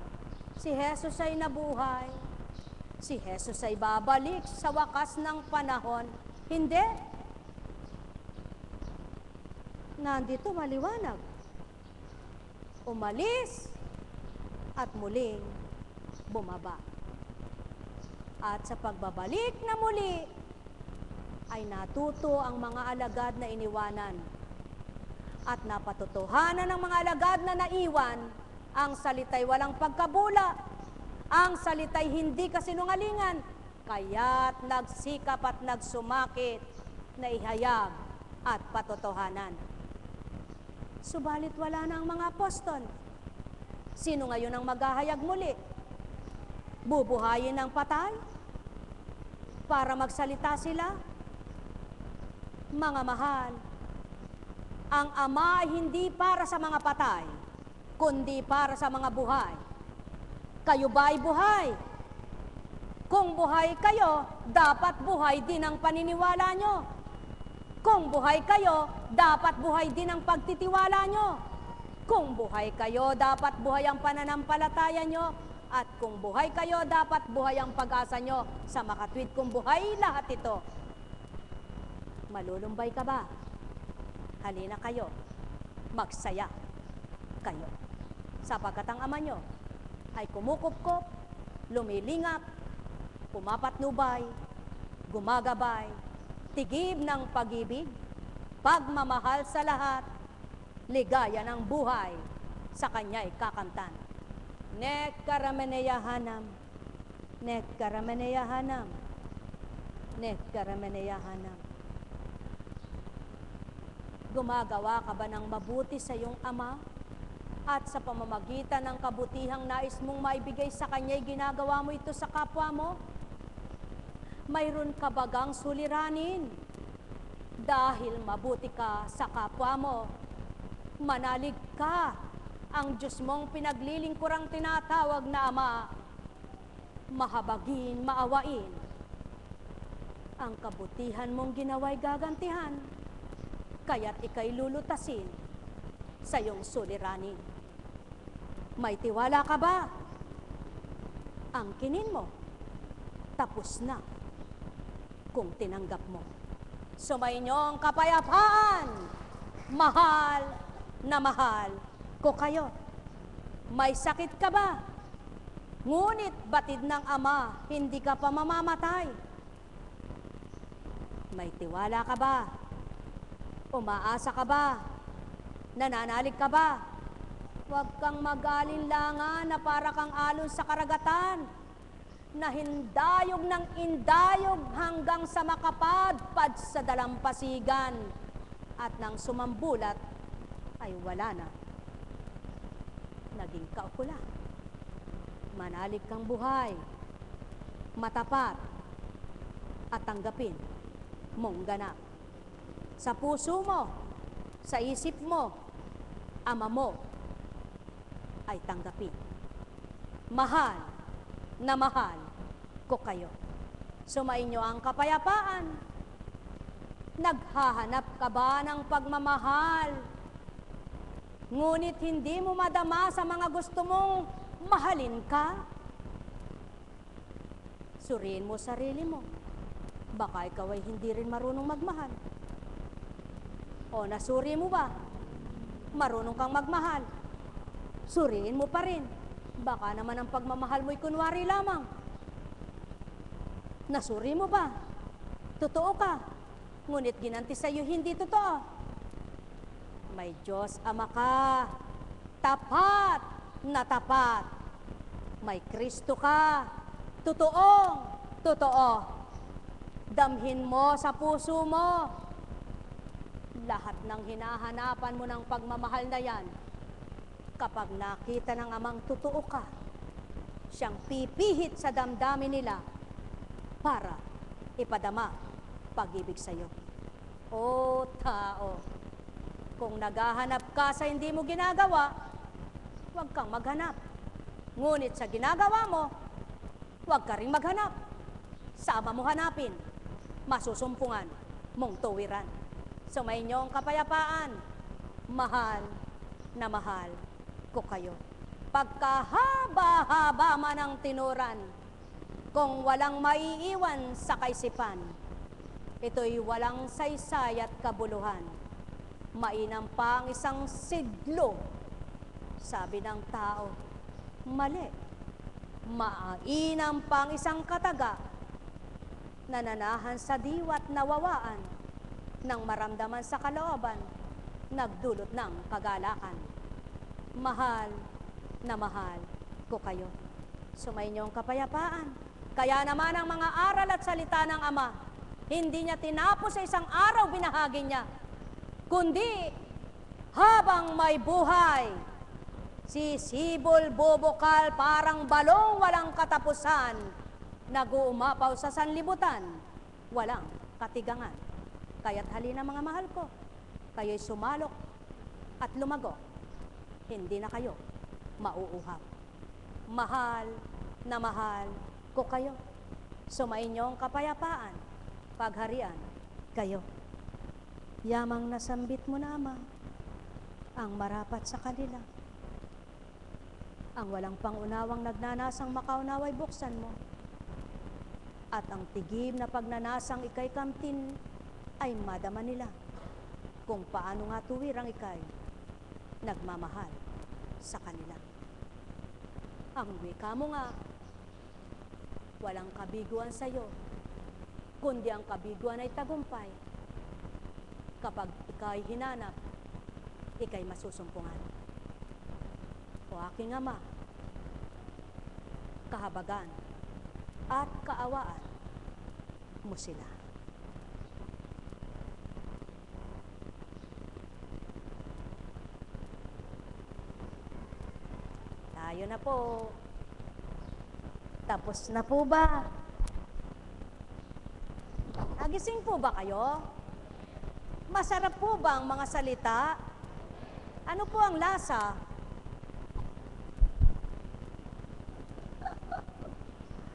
si Jesus ay nabuhay, si Jesus ay babalik sa wakas ng panahon. Hindi. Nandito maliwanag. Umalis at muling bumaba. At sa pagbabalik na muli, ay natuto ang mga alagad na iniwanan. At napatotohanan ng mga alagad na naiwan, ang salita'y walang pagkabula, ang salita'y hindi kasinungalingan, kaya't nagsikap at nagsumakit na ihayag at patotohanan. Subalit wala na ang mga apostol. Sino ngayon ang maghahayag muli? Bubuhayin ng patay? Para magsalita sila? Mga mahal, ang Ama ay hindi para sa mga patay, kundi para sa mga buhay. Kayo ba ay buhay? Kung buhay kayo, dapat buhay din ang paniniwala nyo. Kung buhay kayo, dapat buhay din ang pagtitiwala nyo. Kung buhay kayo, dapat buhay ang pananampalataya nyo. At kung buhay kayo, dapat buhay ang pag-asa nyo. Sa makatwid kong buhay, lahat ito. Malulumbay ka ba? Halina kayo, magsaya kayo. Sapagkat ang Ama nyo ay kumukupkop, lumilingap, pumapatnubay, gumagabay, tigib ng pag-ibig, pagmamahal sa lahat, ligaya ng buhay, sa kanya'y kakamtan. Nek karameneyahanam, nek karameneyahanam, nek karameneyahanam. Gumagawa ka ba ng mabuti sa iyong Ama? At sa pamamagitan ng kabutihang nais mong maibigay sa Kanya'y ginagawa mo ito sa kapwa mo? Mayroon ka bagang suliranin? Dahil mabuti ka sa kapwa mo, manalig ka. Ang Diyos mong pinaglilingkurang tinatawag na Ama, mahabagin, maawain. Ang kabutihan mong ginawa'y gagantihan, kaya't ika'y lulutasin sa iyong suliranin. May tiwala ka ba? Ang kinin mo, tapos na kung tinanggap mo. Sumainyo ang kapayapaan, mahal na mahal ko kayo. May sakit ka ba? Ngunit batid ng Ama, hindi ka pa mamamatay. May tiwala ka ba? Umaasa ka ba? Nananalig ka ba? Huwag kang mag-alinlangan na para kang alon sa karagatan, na hindayog ng indayog hanggang sa makapadpad sa dalampasigan, at nang sumambulat ay wala na. Naging kaukula. Manalig kang buhay, matapat, at tanggapin mong ganap. Sa puso mo, sa isip mo, Ama mo ay tanggapin. Mahal na mahal ko kayo. Sumainyo ang kapayapaan. Naghahanap ka ba ng pagmamahal? Ngunit hindi mo madama sa mga gusto mong mahalin ka? Suriin mo sarili mo. Baka ikaw ay hindi rin marunong magmahal. O nasuri mo ba? Marunong kang magmahal. Suriin mo pa rin. Baka naman ang pagmamahal mo'y kunwari lamang. Nasuri mo ba? Totoo ka. Ngunit ginanti sa'yo hindi totoo. May Diyos Ama ka. Tapat na tapat. May Kristo ka. Totoong totoo. Damhin mo sa puso mo. Lahat ng hinahanapan mo ng pagmamahal na yan, kapag nakita ng Amang totoo ka, siyang pipihit sa damdamin nila para ipadama pag-ibig sa iyo. O tao, kung naghahanap ka sa hindi mo ginagawa, huwag kang maghanap. Ngunit sa ginagawa mo, huwag ka rin maghanap. Sama mo hanapin, masusumpungan mong tuwiran. Sumainyo ang kapayapaan, mahal na mahal ko kayo. Pagkahaba-haba man ang tinuran, kung walang maiiwan sa kaisipan, ito'y walang saysay at kabuluhan. Mainam pa ang isang siglo, sabi ng tao, mali. Mainam pa ang isang kataga, nananahan sa diwa't nawawaan, nang maramdaman sa kalooban, nagdulot ng kagalakan. Mahal na mahal ko kayo. Sumainyo ang kapayapaan. Kaya naman ang mga aral at salita ng Ama, hindi niya tinapos sa isang araw binahagi niya, kundi habang may buhay, Sisibol bubukal parang balong walang katapusan, nag-uumapaw sa sanlibutan, walang katigangan. Kaya't halina mga mahal ko, kayo'y sumalok at lumago, hindi na kayo mauuhaw. Mahal na mahal ko kayo, sumainyong kapayapaan, pagharian kayo. Yamang nasambit mo na, Ama, ang marapat sa kanila. Ang walang pangunawang nagnanasang makaunaway buksan mo. At ang tigib na pagnanasang ikay kamtin ay madama nila kung paano nga tuwirang ikay nagmamahal sa kanila. Ang wika mo nga, walang kabiguan sa iyo, kundi ang kabiguan ay tagumpay. Kapag ikay hinanap, ikay masusumpungan. O aking Ama, kahabagan at kaawaan mo sila. Tayo na po. Tapos na po ba? Nagising po ba kayo? Masarap po ba ang mga salita? Ano po ang lasa?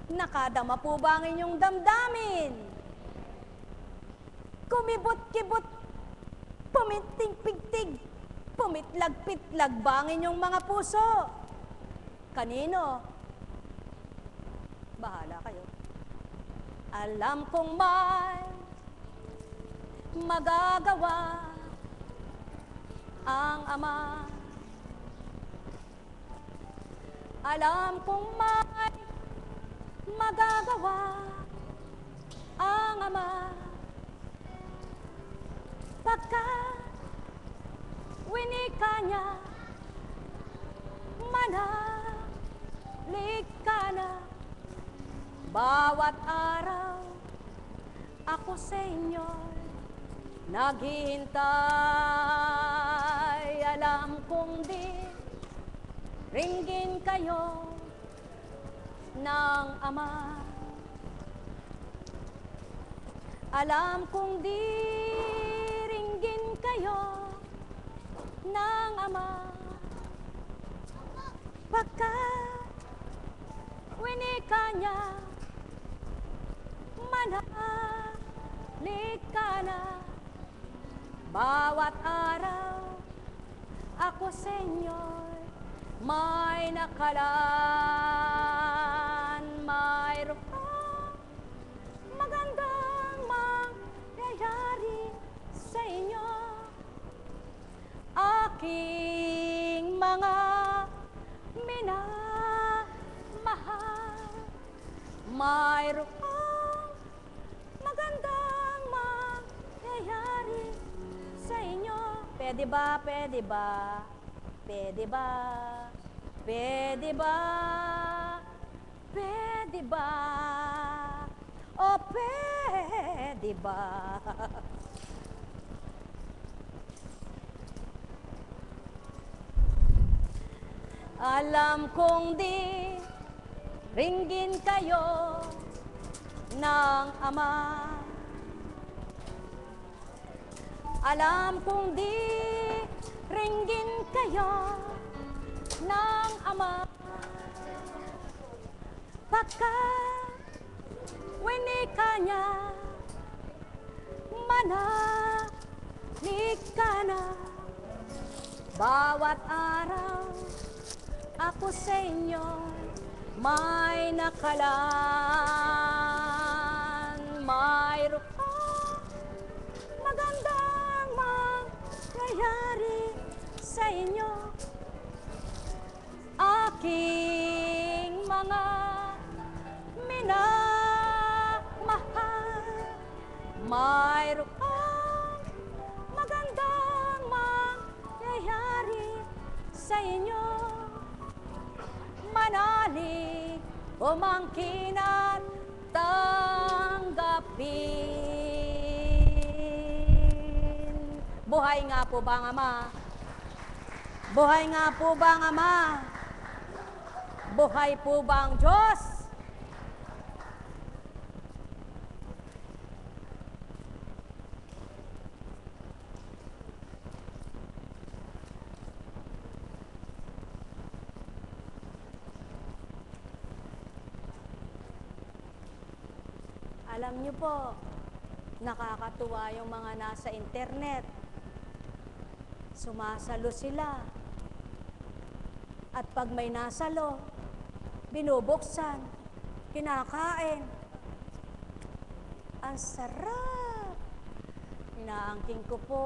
Nakadama po ba ang inyong damdamin? Kumibot-kibot, puminting-pigtig, pumitlag-pitlag ba ang inyong mga puso? Kanino? Bahala kayo. Alam kong may magagawa ang Ama. Alam kong may magagawa ang Ama. Pagkat winika niya, manahalik ka na. Bawat araw ako sa inyo naghihintay. Alam kong di ringgin kayo ng Ama. Alam kong di ringgin kayo ng Ama. Pagkat winika niya, manahalik ka na. Bawat araw ako sa inyo may nakalaan, mayroong magandang mangyayari sa inyo. Aking mga minamahal, mayroong magandang mangyayari sa inyo. Pwede ba? Pwede ba? Pwede ba? Pwede ba? Pwede ba? O pwede ba? Alam kong di ringgin kayo ng Ama. Alam kong di ringgin kayo ng Ama. Pagkat winika niya, manahalik ka na. Bawat araw ako sa inyo may nakalaan, mayroong magandang mangyayari sa inyo. Aking mga minamahal, mayroong magandang mangyayari sa inyo. Manalig, umangkin at tanggapin. Buhay nga po ba ang Ama? Buhay nga po ba ang Ama? Buhay po ba ang Diyos? Alam niyo po, nakakatuwa yung mga nasa internet. Sumasalo sila. At pag may nasalo, binubuksan, kinakain. Ang sarap! Inaangking ko po,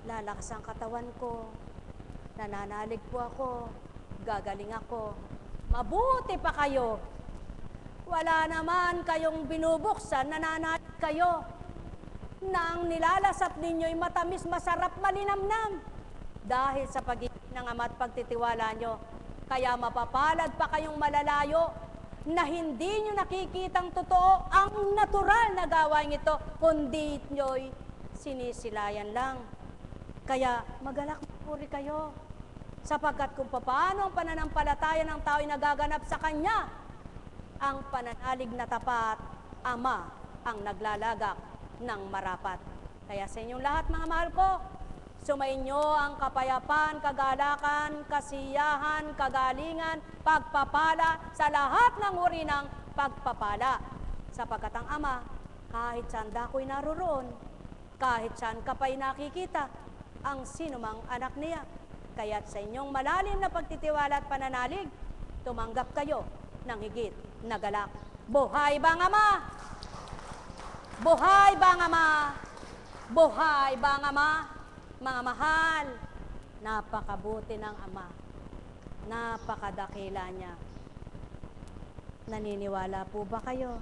lalakas ang katawan ko, nananalig po ako, gagaling ako. Mabuti pa kayo! Wala naman kayong binubuksan, nananalig kayo na ang nilalasap ninyo'y matamis, masarap, malinamnam. Dahil sa pag-ibig ng Ama at pagtitiwala nyo, kaya mapapalad pa kayong malalayo na hindi nyo nakikitang totoo ang natural na gawain ito, kundi nyo'y sinisilayan lang. Kaya magalak puri kayo, sapagkat kung paano ang pananampalataya ng tao'y nagaganap sa Kanya, ang pananalig na tapat, Ama ang naglalagak ng marapat. Kaya sa inyong lahat, mga mahal ko, sumainyo ang kapayapaan, kagalakan, kasiyahan, kagalingan, pagpapala sa lahat ng uri ng pagpapala. Sapagkat ang Ama, kahit saan dako'y naroon, kahit saan ka pa'y nakikita, ang sinumang anak niya. Kaya't sa inyong malalim na pagtitiwala at pananalig, tumanggap kayo ng higit na galak. Buhay ba ang Ama? Buhay ba ang Ama? Buhay ba ang Ama? Mga mahal, napakabuti ng Ama. Napakadakila niya. Naniniwala po ba kayo?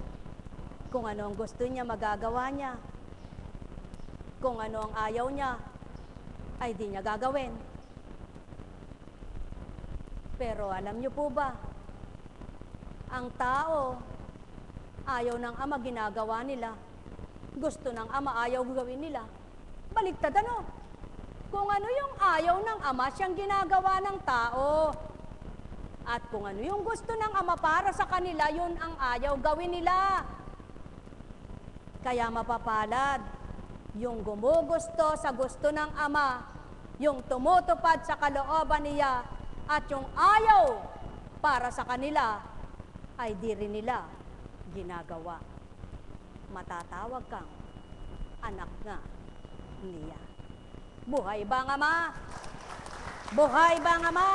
Kung ano ang gusto niya, magagawa niya. Kung ano ang ayaw niya, ay di niya gagawin. Pero alam niyo po ba, ang tao, ayaw ng Ama, ginagawa nila. Gusto ng Ama, ayaw gawin nila. Baliktad ano? Kung ano yung ayaw ng Ama, siyang ginagawa ng tao. At kung ano yung gusto ng Ama para sa kanila, yun ang ayaw gawin nila. Kaya mapapalad yung gumugusto sa gusto ng Ama, yung tumutupad sa kalooban niya, at yung ayaw para sa kanila, ay di rin nila ginagawa. Matatawag kang anak nga niya. Buhay ba ang Ama? Buhay ba ang Ama?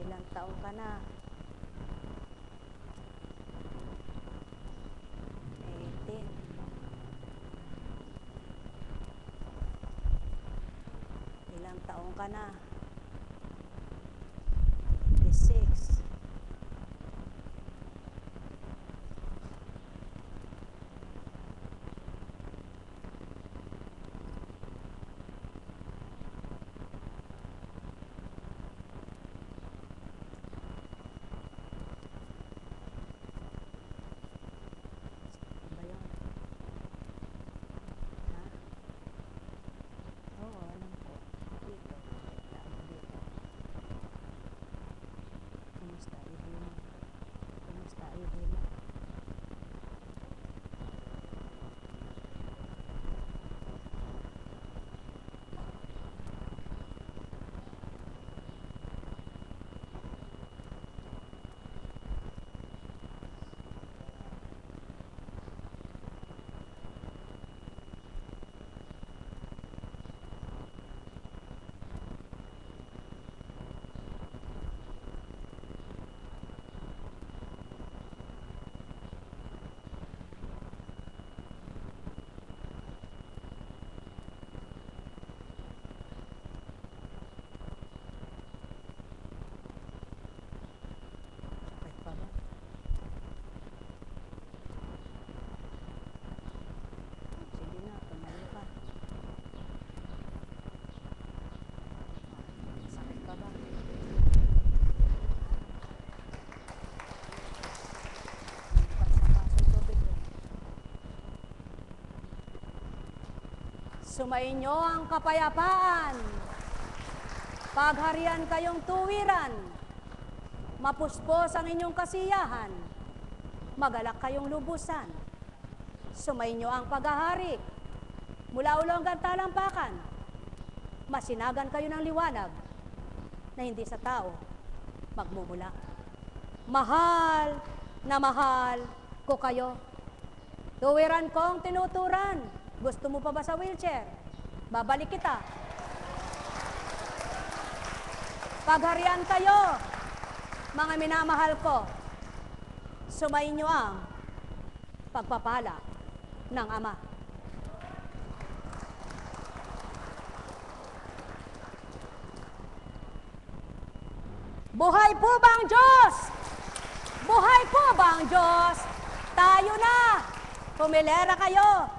Ilang taon ka na? 18. Ilang taon ka na? 26. Ba yun? Ha? Oo, alam ko. Dito. Dito. Sumainyo ang kapayapaan. Pagharian kayong tuwiran. Mapuspos ang inyong kasiyahan. Magalak kayong lubusan. Sumainyo ang paghahari. Mula ulo hanggang talampakan. Masinagan kayo ng liwanag na hindi sa tao magmumula. Mahal na mahal ko kayo. Tuwiran kong tinuturan. Gusto mo pa ba sa wheelchair? Babalik kita. Pagharian kayo, mga minamahal ko. Sumainyo ang pagpapala ng Ama. Buhay po ba ang Diyos? Buhay po ba ang Diyos? Tayo na! Pumilera kayo!